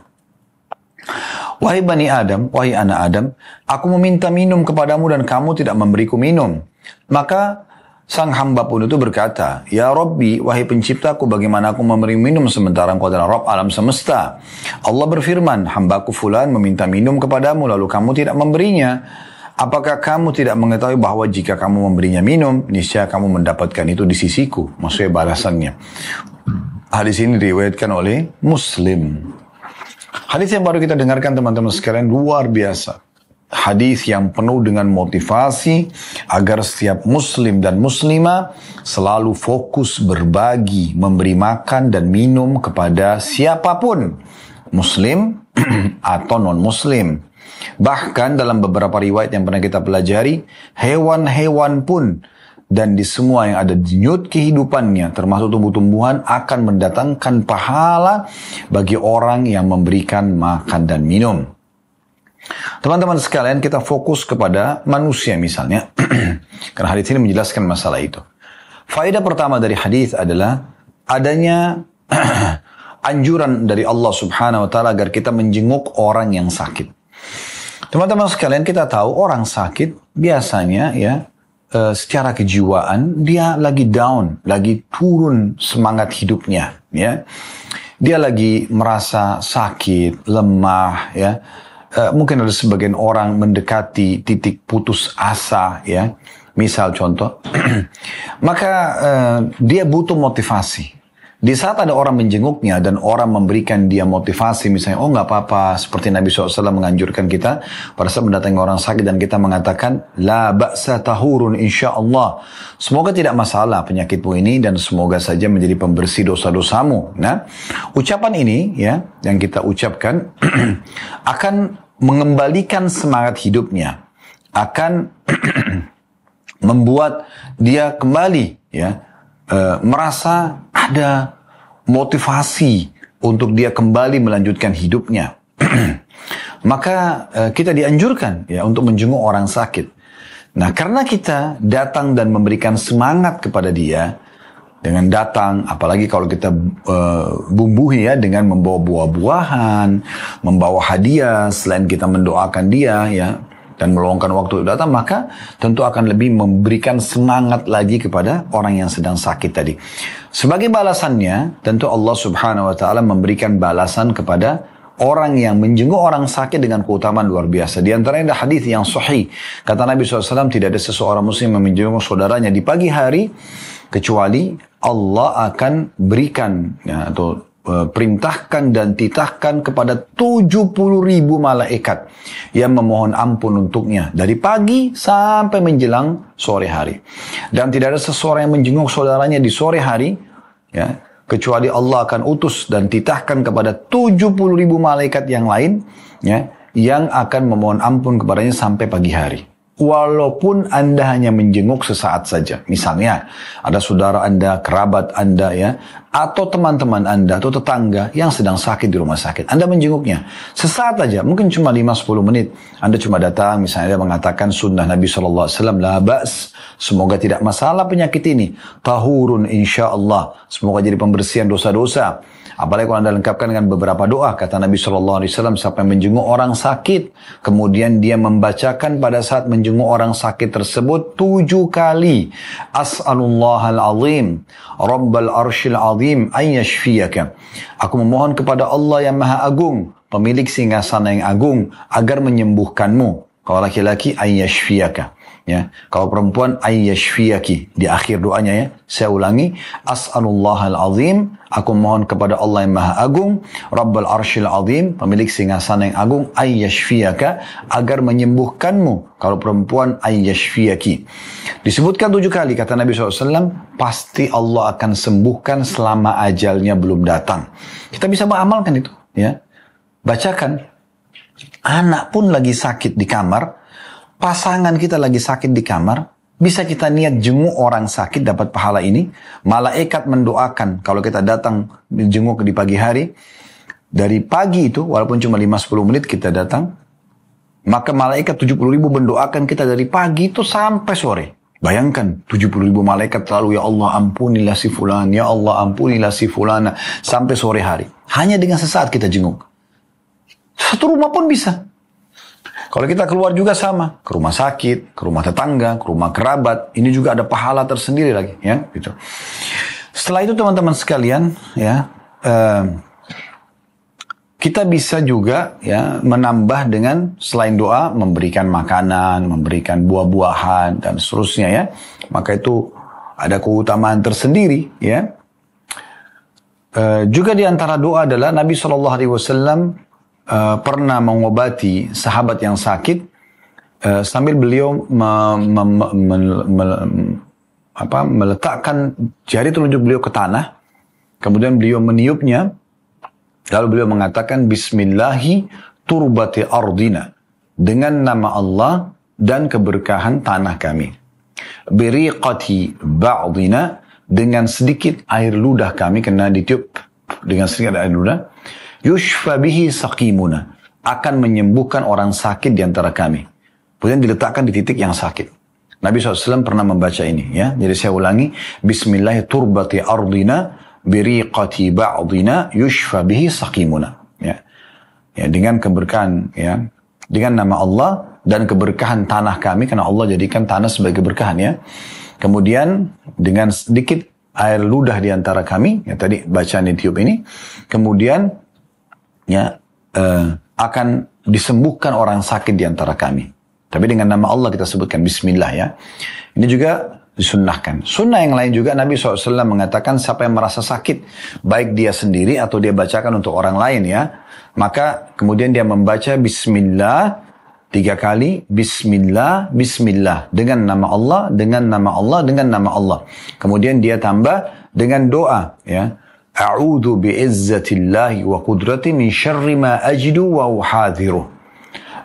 Wahai Bani Adam, wahai anak Adam, aku meminta minum kepadamu dan kamu tidak memberiku minum. Maka sang hamba pun itu berkata, Ya Rabbi, wahai penciptaku, bagaimana aku memberi minum sementara engkau adalah Rabb alam semesta? Allah berfirman, hambaku fulan meminta minum kepadamu lalu kamu tidak memberinya. Apakah kamu tidak mengetahui bahwa jika kamu memberinya minum, niscaya kamu mendapatkan itu di sisiku? Maksudnya balasannya. Hadis ini diriwayatkan oleh Muslim. Hadis yang baru kita dengarkan teman-teman sekalian luar biasa. Hadis yang penuh dengan motivasi agar setiap muslim dan muslimah selalu fokus berbagi, memberi makan dan minum kepada siapapun, muslim atau non-muslim. Bahkan dalam beberapa riwayat yang pernah kita pelajari, hewan-hewan pun dan di semua yang ada di nyut kehidupannya, termasuk tumbuh-tumbuhan, akan mendatangkan pahala bagi orang yang memberikan makan dan minum. Teman-teman sekalian, kita fokus kepada manusia misalnya. Karena hadis ini menjelaskan masalah itu. Faedah pertama dari hadis adalah adanya anjuran dari Allah Subhanahu wa taala agar kita menjenguk orang yang sakit. Teman-teman sekalian, kita tahu orang sakit biasanya ya secara kejiwaan dia lagi down, lagi turun semangat hidupnya, ya. Dia lagi merasa sakit, lemah, ya. Mungkin ada sebagian orang mendekati titik putus asa, ya. Misal contoh, maka dia butuh motivasi. Di saat ada orang menjenguknya dan orang memberikan dia motivasi, misalnya, oh nggak apa-apa, seperti Nabi SAW menganjurkan kita pada saat mendatangi orang sakit dan kita mengatakan, la ba'sa tahurun insyaallah. Semoga tidak masalah penyakitmu ini dan semoga saja menjadi pembersih dosa-dosamu. Nah, ucapan ini ya yang kita ucapkan akan mengembalikan semangat hidupnya, akan membuat dia kembali ya merasa ada motivasi untuk dia kembali melanjutkan hidupnya. Maka kita dianjurkan ya untuk menjenguk orang sakit. Nah, karena kita datang dan memberikan semangat kepada dia dengan datang, apalagi kalau kita bumbuhi ya dengan membawa buah-buahan, membawa hadiah, selain kita mendoakan dia ya dan meluangkan waktu datang, maka tentu akan lebih memberikan semangat lagi kepada orang yang sedang sakit tadi. Sebagai balasannya, tentu Allah Subhanahu wa taala memberikan balasan kepada orang yang menjenguk orang sakit dengan keutamaan luar biasa. Di antaranya ada hadis yang sahih. Kata Nabi SAW, tidak ada seseorang muslim yang menjenguk saudaranya di pagi hari kecuali Allah akan berikan ya, atau perintahkan dan titahkan kepada 70.000 malaikat yang memohon ampun untuknya dari pagi sampai menjelang sore hari. Dan tidak ada seseorang yang menjenguk saudaranya di sore hari ya, kecuali Allah akan utus dan titahkan kepada 70.000 malaikat yang lain ya, yang akan memohon ampun kepadanya sampai pagi hari. Walaupun Anda hanya menjenguk sesaat saja. Misalnya, ada saudara Anda, kerabat Anda ya, atau teman-teman Anda, atau tetangga yang sedang sakit di rumah sakit. Anda menjenguknya. Sesaat saja, mungkin cuma 5-10 menit. Anda cuma datang, misalnya dia mengatakan sunnah Nabi SAW, la ba's, semoga tidak masalah penyakit ini. Tahurun insyaallah, semoga jadi pembersihan dosa-dosa. Apalagi kalau Anda lengkapkan dengan beberapa doa. Kata Nabi SAW, siapa yang menjenguk orang sakit, kemudian dia membacakan pada saat menjenguk orang sakit tersebut 7 kali. As'alullahal azim, Rabbal arshil azim, ayyashfiyaka. Aku memohon kepada Allah yang maha agung, pemilik singgasana yang agung, agar menyembuhkanmu. Kalau laki-laki, ayyashfiyaka. Ya, kalau perempuan ayyashfiyaki di akhir doanya ya. Saya ulangi, as'alullahal azim, aku mohon kepada Allah yang maha agung, Rabbal arshil azim, pemilik singgasana yang agung, ayyashfiyaka, agar menyembuhkanmu. Kalau perempuan ayyashfiyaki. Disebutkan 7 kali kata Nabi SAW, pasti Allah akan sembuhkan selama ajalnya belum datang. Kita bisa mengamalkan itu ya. Bacakan. Anak pun lagi sakit di kamar, pasangan kita lagi sakit di kamar, bisa kita niat jenguk orang sakit dapat pahala ini. Malaikat mendoakan kalau kita datang jenguk di pagi hari. Dari pagi itu, walaupun cuma 5-10 menit kita datang, maka malaikat 70.000 mendoakan kita dari pagi itu sampai sore. Bayangkan 70.000 malaikat lalu, ya Allah ampunilah si fulan, ya Allah ampunilah si fulana, sampai sore hari. Hanya dengan sesaat kita jenguk. Satu rumah pun bisa. Kalau kita keluar juga sama, ke rumah sakit, ke rumah tetangga, ke rumah kerabat, ini juga ada pahala tersendiri lagi, ya, gitu. Setelah itu teman-teman sekalian, ya, kita bisa juga ya menambah dengan selain doa, memberikan makanan, memberikan buah-buahan dan seterusnya ya. Maka itu ada keutamaan tersendiri, ya. Juga di antara doa adalah Nabi SAW pernah mengobati sahabat yang sakit sambil beliau meletakkan jari telunjuk beliau ke tanah, kemudian beliau meniupnya, lalu beliau mengatakan Bismillahi turbati ardina, dengan nama Allah dan keberkahan tanah kami, biriqati ba'dina, dengan sedikit air ludah kami, kena ditiup dengan sedikit air ludah, yushfa bihi saqimuna, akan menyembuhkan orang sakit di antara kami. Kemudian diletakkan di titik yang sakit. Nabi SAW pernah membaca ini ya. Jadi saya ulangi. Bismillah turbati ardina biriqati ba'dina yushfa bihi saqimuna. Ya. Ya, dengan keberkahan ya. Dengan nama Allah dan keberkahan tanah kami, karena Allah jadikan tanah sebagai keberkahan ya. Kemudian dengan sedikit air ludah di antara kami, ya tadi bacaan di tiup ini, kemudian ya akan disembuhkan orang sakit di antara kami. Tapi dengan nama Allah kita sebutkan Bismillah ya. Ini juga disunnahkan. Sunnah yang lain juga Nabi SAW mengatakan siapa yang merasa sakit, baik dia sendiri atau dia bacakan untuk orang lain ya, maka kemudian dia membaca Bismillah 3 kali, Bismillah, Bismillah, dengan nama Allah, dengan nama Allah, dengan nama Allah. Kemudian dia tambah dengan doa ya. A'udhu bi'izzatillahi wa qudrati min syarri ma ajidu wa uhadhiruh.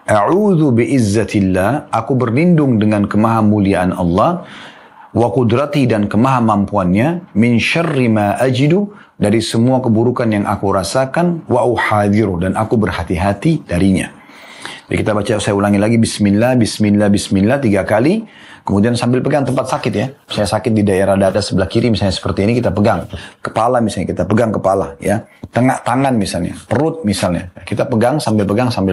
A'udhu bi'izzatillah, aku berlindung dengan kemahamuliaan Allah, wa qudrati dan kemahamampuannya, min syarri ma ajidu, dari semua keburukan yang aku rasakan, wa uhadhiruh, dan aku berhati-hati darinya. Jadi kita baca, saya ulangi lagi, Bismillah, Bismillah, Bismillah 3 kali. Kemudian sambil pegang tempat sakit ya. Saya sakit di daerah dada sebelah kiri misalnya seperti ini, kita pegang. Kepala misalnya, kita pegang kepala ya. Tengah tangan misalnya, perut misalnya. Kita pegang sambil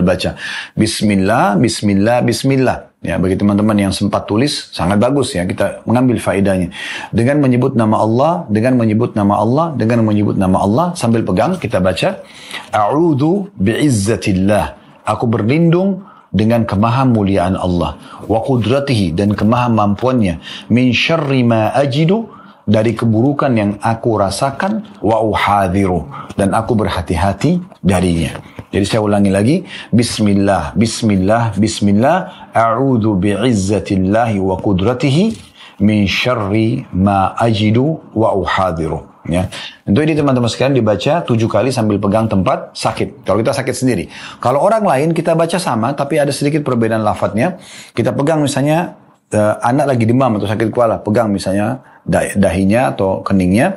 baca. Bismillah, Bismillah, Bismillah. Ya, bagi teman-teman yang sempat tulis, sangat bagus ya, kita mengambil faedahnya. Dengan menyebut nama Allah, dengan menyebut nama Allah, dengan menyebut nama Allah, sambil pegang kita baca. A'udhu bi'izzatillah. Aku berlindung dengan kemahamuliaan Allah, wa qudratihi, dan kemahamampuannya, min syarri ma ajidu, dari keburukan yang aku rasakan, wa uhadhiru, dan aku berhati-hati darinya. Jadi saya ulangi lagi, Bismillah, Bismillah, Bismillah, a'udhu bi'izzatillahi wa qudratihi, min syarri ma ajidu wa uhadhiru. Ya. Tentu ini teman-teman sekalian dibaca 7 kali sambil pegang tempat sakit. Kalau kita sakit sendiri. Kalau orang lain kita baca sama, tapi ada sedikit perbedaan lafadznya. Kita pegang misalnya anak lagi demam atau sakit kepala, pegang misalnya dahinya atau keningnya,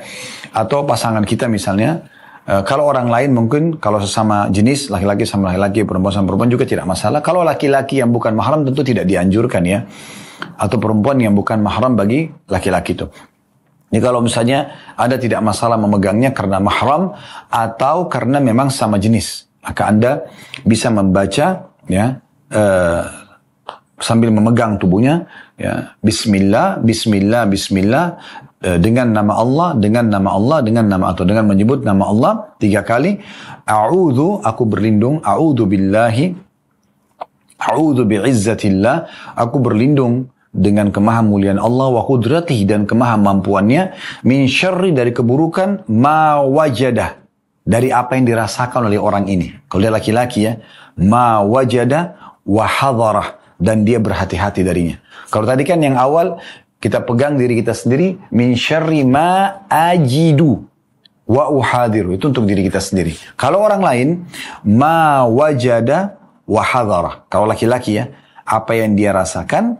atau pasangan kita misalnya. Kalau orang lain mungkin kalau sesama jenis, laki-laki sama laki-laki, perempuan sama perempuan juga tidak masalah. Kalau laki-laki yang bukan mahram tentu tidak dianjurkan ya. Atau perempuan yang bukan mahram bagi laki-laki itu. Ini kalau misalnya Anda tidak masalah memegangnya karena mahram atau karena memang sama jenis, maka Anda bisa membaca ya sambil memegang tubuhnya ya, Bismillah, Bismillah, Bismillah, dengan nama Allah, dengan nama Allah, dengan nama atau dengan menyebut nama Allah 3 kali. A'udhu, aku berlindung, a'udhu billahi, a'udhu bi'izzatillah, aku berlindung dengan kemahamuliaan Allah, wa qudratihi, dan kemahamampuannya, min syarri, dari keburukan, ma wajadah, dari apa yang dirasakan oleh orang ini. Kalau dia laki-laki ya, ma wajadah wa hadarah, dan dia berhati-hati darinya. Kalau tadi kan yang awal kita pegang diri kita sendiri, min syarri ma ajidu wa uhadiru, itu untuk diri kita sendiri. Kalau orang lain, ma wajada wa hadarah, kalau laki-laki ya, apa yang dia rasakan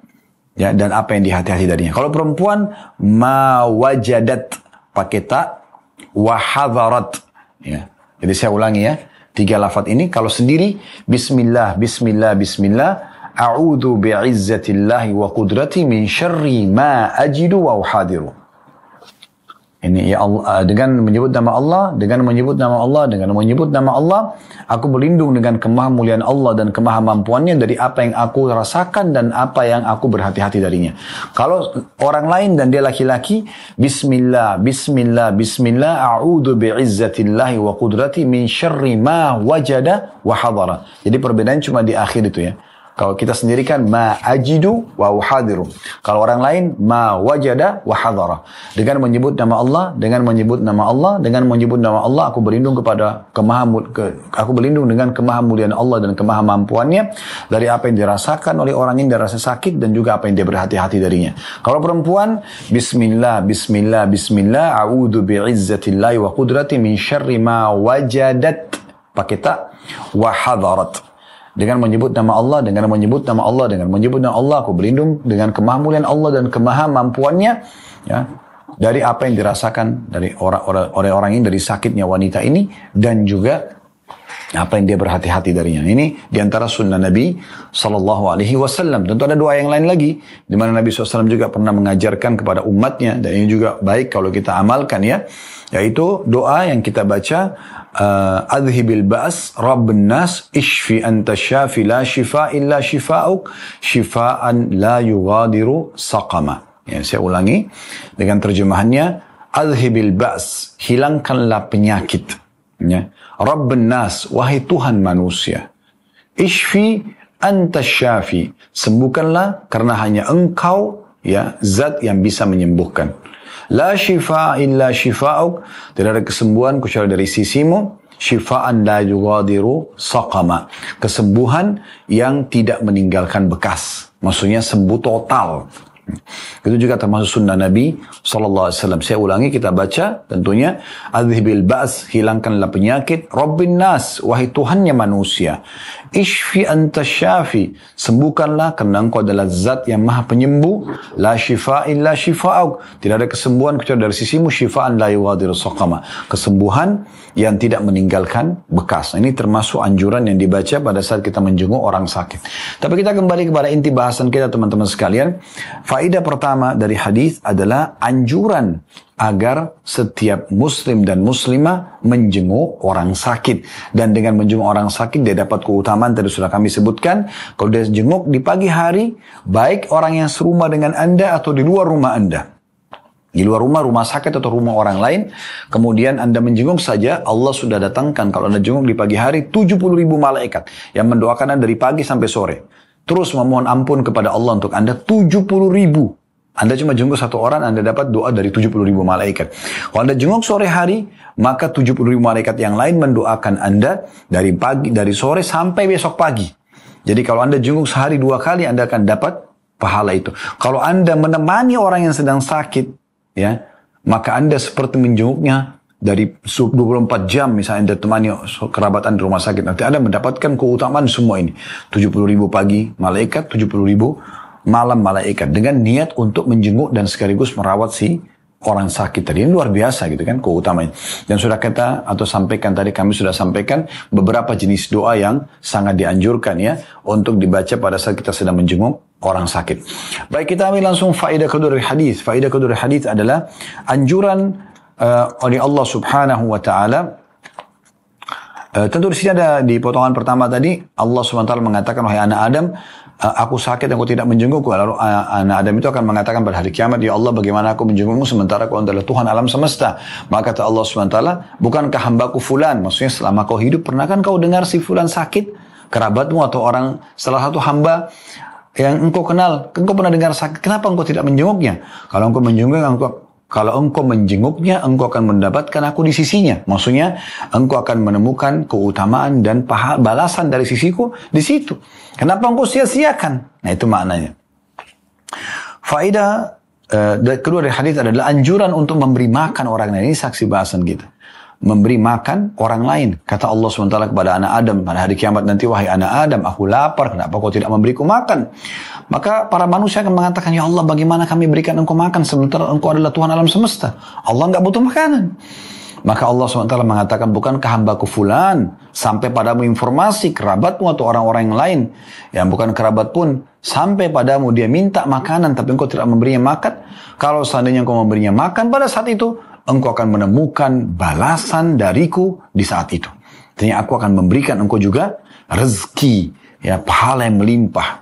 ya, dan apa yang dihati-hati darinya. Kalau perempuan, ma wajadat, pakai ta, wa hadarat ya. Jadi saya ulangi ya, 3 lafaz ini. Kalau sendiri, Bismillah, Bismillah, Bismillah, a'udhu bi'izzatillahi wa qudrati min syarri ma ajidu wa uhadiru. Ini ya Allah, dengan menyebut nama Allah, dengan menyebut nama Allah, dengan menyebut nama Allah, aku berlindung dengan kemahamuliaan Allah dan kemahamampuannya dari apa yang aku rasakan dan apa yang aku berhati-hati darinya. Kalau orang lain dan dia laki-laki, Bismillah, Bismillah, Bismillah, a'udhu bi'izzatillahi wa qudrati min syarri ma wajada wa hadara. Jadi perbedaan cuma di akhir itu ya. Kalau kita sendiri kan ma ajidu wa uhadiru. Kalau orang lain ma wajada wa hadara. Dengan menyebut nama Allah, dengan menyebut nama Allah, dengan menyebut nama Allah, aku berlindung kepada aku berlindung dengan kemahamuliaan Allah dan kemahamampuannya dari apa yang dirasakan oleh orang yang dirasa sakit dan juga apa yang dia berhati-hati darinya. Kalau perempuan, Bismillah, Bismillah, Bismillah, a'udhu bi'izzatillahi wa qudrati min syarri ma wajadat, pakai ta, wa hadarat. Dengan menyebut nama Allah, dengan menyebut nama Allah, dengan menyebut nama Allah, aku berlindung dengan kemahamuliaan Allah dan kemahamampuannya ya, dari apa yang dirasakan dari orang ini, dari sakitnya wanita ini, dan juga Apa yang dia berhati-hati darinya. Ini diantara sunnah Nabi SAW. Tentu ada doa yang lain lagi. Di mana Nabi SAW juga pernah mengajarkan kepada umatnya. Dan ini juga baik kalau kita amalkan ya. Yaitu doa yang kita baca. Adhibil ba's rabbun nas ishfi anta syafi la shifa illa shifa'uk shifa'an la yughadiru saqama. Ya, saya ulangi dengan terjemahannya. Adhibil ba's, hilangkanlah penyakit. Ya. Rabbun nas, wahai Tuhan manusia. Ishfi anta syafi, sembuhkanlah karena hanya Engkau ya zat yang bisa menyembuhkan. La shifa illa shifa'uk, tidak ada kesembuhan kecuali dari sisimu. Shifa'an la yughadiru saqama, kesembuhan yang tidak meninggalkan bekas. Maksudnya sembuh total. Itu juga termasuk sunnah Nabi SAW. Saya ulangi, kita baca tentunya. Adhibil ba's, hilangkanlah penyakit. Rabbin nas, wahai Tuhannya manusia. Ishfi anta syafi, sembuhkanlah karena Engkau adalah zat yang maha penyembuh. La shifa illa shifa'uk, tidak ada kesembuhan kecuali dari sisimu. Shifa'an la yughadiru saqama, kesembuhan yang tidak meninggalkan bekas. Ini termasuk anjuran yang dibaca pada saat kita menjenguk orang sakit. Tapi kita kembali kepada inti bahasan kita teman-teman sekalian. Faedah pertama dari hadis adalah anjuran agar setiap muslim dan muslimah menjenguk orang sakit. Dan dengan menjenguk orang sakit dia dapat keutamaan tadi sudah kami sebutkan. Kalau dia jenguk di pagi hari, baik orang yang serumah dengan Anda atau di luar rumah Anda. Di luar rumah, rumah sakit atau rumah orang lain. Kemudian Anda menjenguk saja, Allah sudah datangkan kalau Anda jenguk di pagi hari 70.000 malaikat yang mendoakan Anda dari pagi sampai sore. Terus memohon ampun kepada Allah untuk Anda 70.000. Anda cuma jenguk satu orang, Anda dapat doa dari 70.000 malaikat. Kalau Anda jenguk sore hari, maka 70.000 malaikat yang lain mendoakan Anda dari pagi, dari sore sampai besok pagi. Jadi kalau Anda jenguk sehari 2 kali, Anda akan dapat pahala itu. Kalau Anda menemani orang yang sedang sakit, ya, maka Anda seperti menjenguknya dari 24 jam misalnya Anda temani kerabat Anda di rumah sakit. Nanti Anda mendapatkan keutamaan semua ini. 70.000 pagi malaikat, 70.000 malam malaikat dengan niat untuk menjenguk dan sekaligus merawat si orang sakit tadi. Ini luar biasa gitu kan keutamaannya. Dan sudah kita atau sampaikan tadi, kami sudah sampaikan beberapa jenis doa yang sangat dianjurkan ya untuk dibaca pada saat kita sedang menjenguk orang sakit. Baik, kita ambil langsung faedah kedua dari hadis. Faedah kedua dari hadis adalah anjuran oleh Allah Subhanahu wa taala. Tentu di sini ada di potongan pertama tadi Allah Subhanahu wa taala mengatakan, wahai anak Adam, aku sakit, aku tidak menjengukku. Lalu anak Adam itu akan mengatakan pada hari kiamat, ya Allah, bagaimana aku menjengukmu sementara kau adalah Tuhan alam semesta. Maka kata Allah SWT, bukankah hambaku fulan, maksudnya selama kau hidup, pernahkah kau dengar si fulan sakit? Kerabatmu atau orang, salah satu hamba yang engkau kenal, engkau pernah dengar sakit, kenapa engkau tidak menjenguknya? Kalau engkau menjenguknya, engkau akan mendapatkan aku di sisinya. Maksudnya, engkau akan menemukan keutamaan dan balasan dari sisiku di situ. Kenapa engkau sia-siakan? Nah, itu maknanya. Faedah kedua dari hadis adalah anjuran untuk memberi makan orang lain. Ini saksi bahasan kita. Memberi makan orang lain. Kata Allah SWT kepada anak Adam pada hari kiamat nanti, wahai anak Adam, aku lapar, kenapa kau tidak memberiku makan? Maka para manusia akan mengatakan, ya Allah, bagaimana kami berikan engkau makan sementara engkau adalah Tuhan alam semesta? Allah enggak butuh makanan. Maka Allah SWT mengatakan, bukankah hambaku fulan sampai padamu informasi kerabatmu atau orang-orang yang lain yang bukan kerabat pun sampai padamu dia minta makanan tapi engkau tidak memberinya makan? Kalau seandainya engkau memberinya makan pada saat itu, engkau akan menemukan balasan dariku di saat itu. Artinya aku akan memberikan engkau juga rezeki, ya, pahala yang melimpah.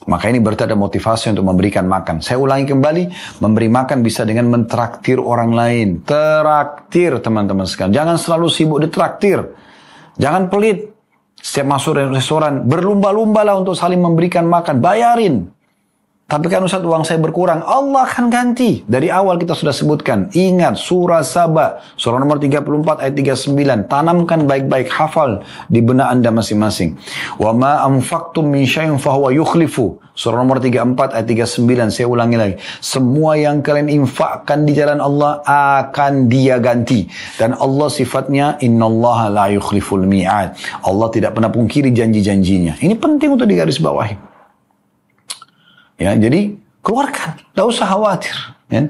Maka ini berarti ada motivasi untuk memberikan makan. Saya ulangi kembali, memberi makan bisa dengan mentraktir orang lain. Traktir teman-teman sekalian. Jangan selalu sibuk ditraktir. Jangan pelit. Setiap masuk restoran, berlumba-lumba lah untuk saling memberikan makan. Bayarin. Tapi kan Ustaz, uang saya berkurang. Allah akan ganti. Dari awal kita sudah sebutkan. Ingat surah Saba. Surah nomor 34 ayat 39. Tanamkan baik-baik, hafal di benak Anda masing-masing. Wa ma anfaqtum min syai'in fahuwa yukhlifu. Surah nomor 34 ayat 39. Saya ulangi lagi. Semua yang kalian infakkan di jalan Allah akan Dia ganti. Dan Allah sifatnya innallaha la yukhliful mi'ad. Allah tidak pernah pungkiri janji-janjinya. Ini penting untuk digarisbawahi. Ya, jadi keluarkan, tidak usah khawatir. Ya.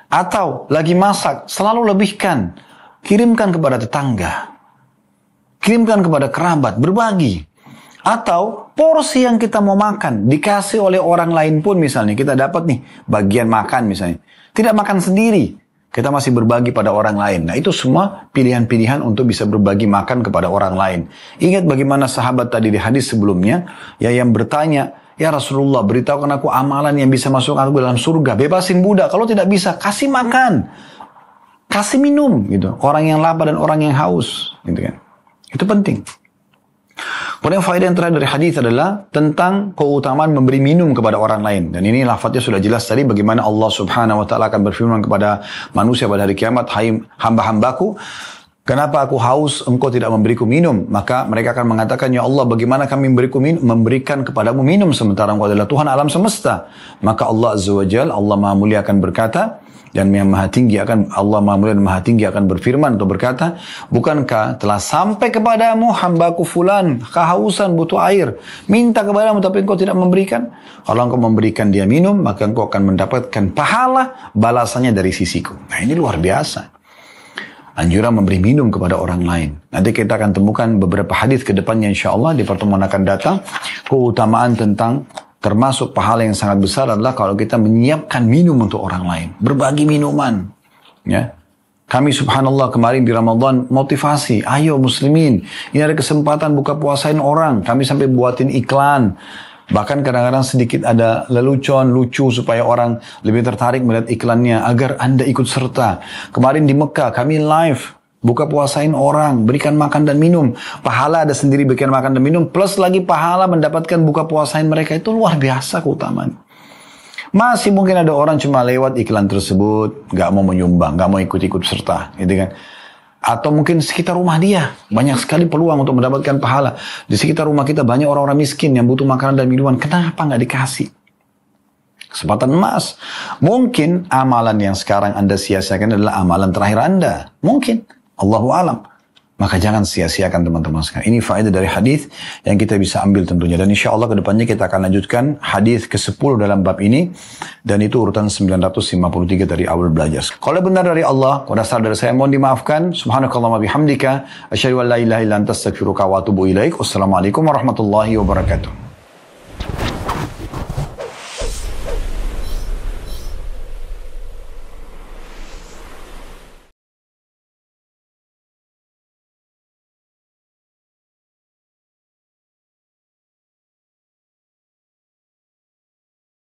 Atau lagi masak, selalu lebihkan, kirimkan kepada tetangga. kirimkan kepada kerabat, berbagi. Atau porsi yang kita mau makan dikasih oleh orang lain pun, misalnya kita dapat nih bagian makan misalnya, tidak makan sendiri, kita masih berbagi pada orang lain. Nah itu semua pilihan-pilihan untuk bisa berbagi makan kepada orang lain. Ingat bagaimana sahabat tadi di hadis sebelumnya, ya, yang bertanya, ya Rasulullah, beritahukan aku amalan yang bisa masuk aku dalam surga. Bebasin budak, kalau tidak bisa kasih makan, kasih minum gitu, orang yang lapar dan orang yang haus gitu kan. Itu penting. Kemudian faedah yang terakhir dari hadis adalah tentang keutamaan memberi minum kepada orang lain. Dan ini lafadznya sudah jelas tadi, bagaimana Allah subhanahu wa ta'ala akan berfirman kepada manusia pada hari kiamat, hai hamba-hambaku, kenapa aku haus, engkau tidak memberiku minum? Maka mereka akan mengatakan, ya Allah, bagaimana kami memberikan kepadamu minum sementara engkau adalah Tuhan alam semesta? Maka Allah azza wa jalla, Allah maha mulia, akan berkata, dan yang maha tinggi akan, Allah maha mulia dan maha tinggi akan berfirman atau berkata, bukankah telah sampai kepadamu hambaku fulan kehausan, butuh air, minta kepadamu tapi engkau tidak memberikan? Kalau engkau memberikan dia minum, maka engkau akan mendapatkan pahala balasannya dari sisiku. Nah ini luar biasa, anjuran memberi minum kepada orang lain. Nanti kita akan temukan beberapa hadis ke depannya insyaAllah di pertemuan akan datang, keutamaan tentang, termasuk pahala yang sangat besar adalah kalau kita menyiapkan minum untuk orang lain. Berbagi minuman. Ya. Kami subhanallah kemarin di Ramadan motivasi. Ayo muslimin, ini ada kesempatan buka puasain orang. Kami sampai buatin iklan. Bahkan kadang-kadang sedikit ada lelucon, lucu supaya orang lebih tertarik melihat iklannya. Agar Anda ikut serta. Kemarin di Mekah kami live. Buka puasain orang, berikan makan dan minum. Pahala ada sendiri berikan makan dan minum, plus lagi pahala mendapatkan buka puasain mereka. Itu luar biasa keutamaan. Masih mungkin ada orang cuma lewat iklan tersebut, gak mau menyumbang, gak mau ikut-ikut serta, gitu kan. Atau mungkin sekitar rumah dia, banyak sekali peluang untuk mendapatkan pahala. Di sekitar rumah kita banyak orang-orang miskin yang butuh makanan dan minuman, kenapa gak dikasih? Kesempatan emas. Mungkin amalan yang sekarang Anda sia-siakan adalah amalan terakhir Anda. Mungkin. Allahu alam. Maka jangan sia-siakan teman-teman sekalian. Ini faedah dari hadis yang kita bisa ambil tentunya. Dan insya Allah kedepannya kita akan lanjutkan hadis ke-10 dalam bab ini. Dan itu urutan 953 dari awal belajar. Kalau benar dari Allah, kalau dasar dari saya mohon dimaafkan. Subhanakallahumma bihamdika. Asyhadu an la ilaha illa anta astaghfiruka wa atubu ilaik. Wassalamualaikum warahmatullahi wabarakatuh.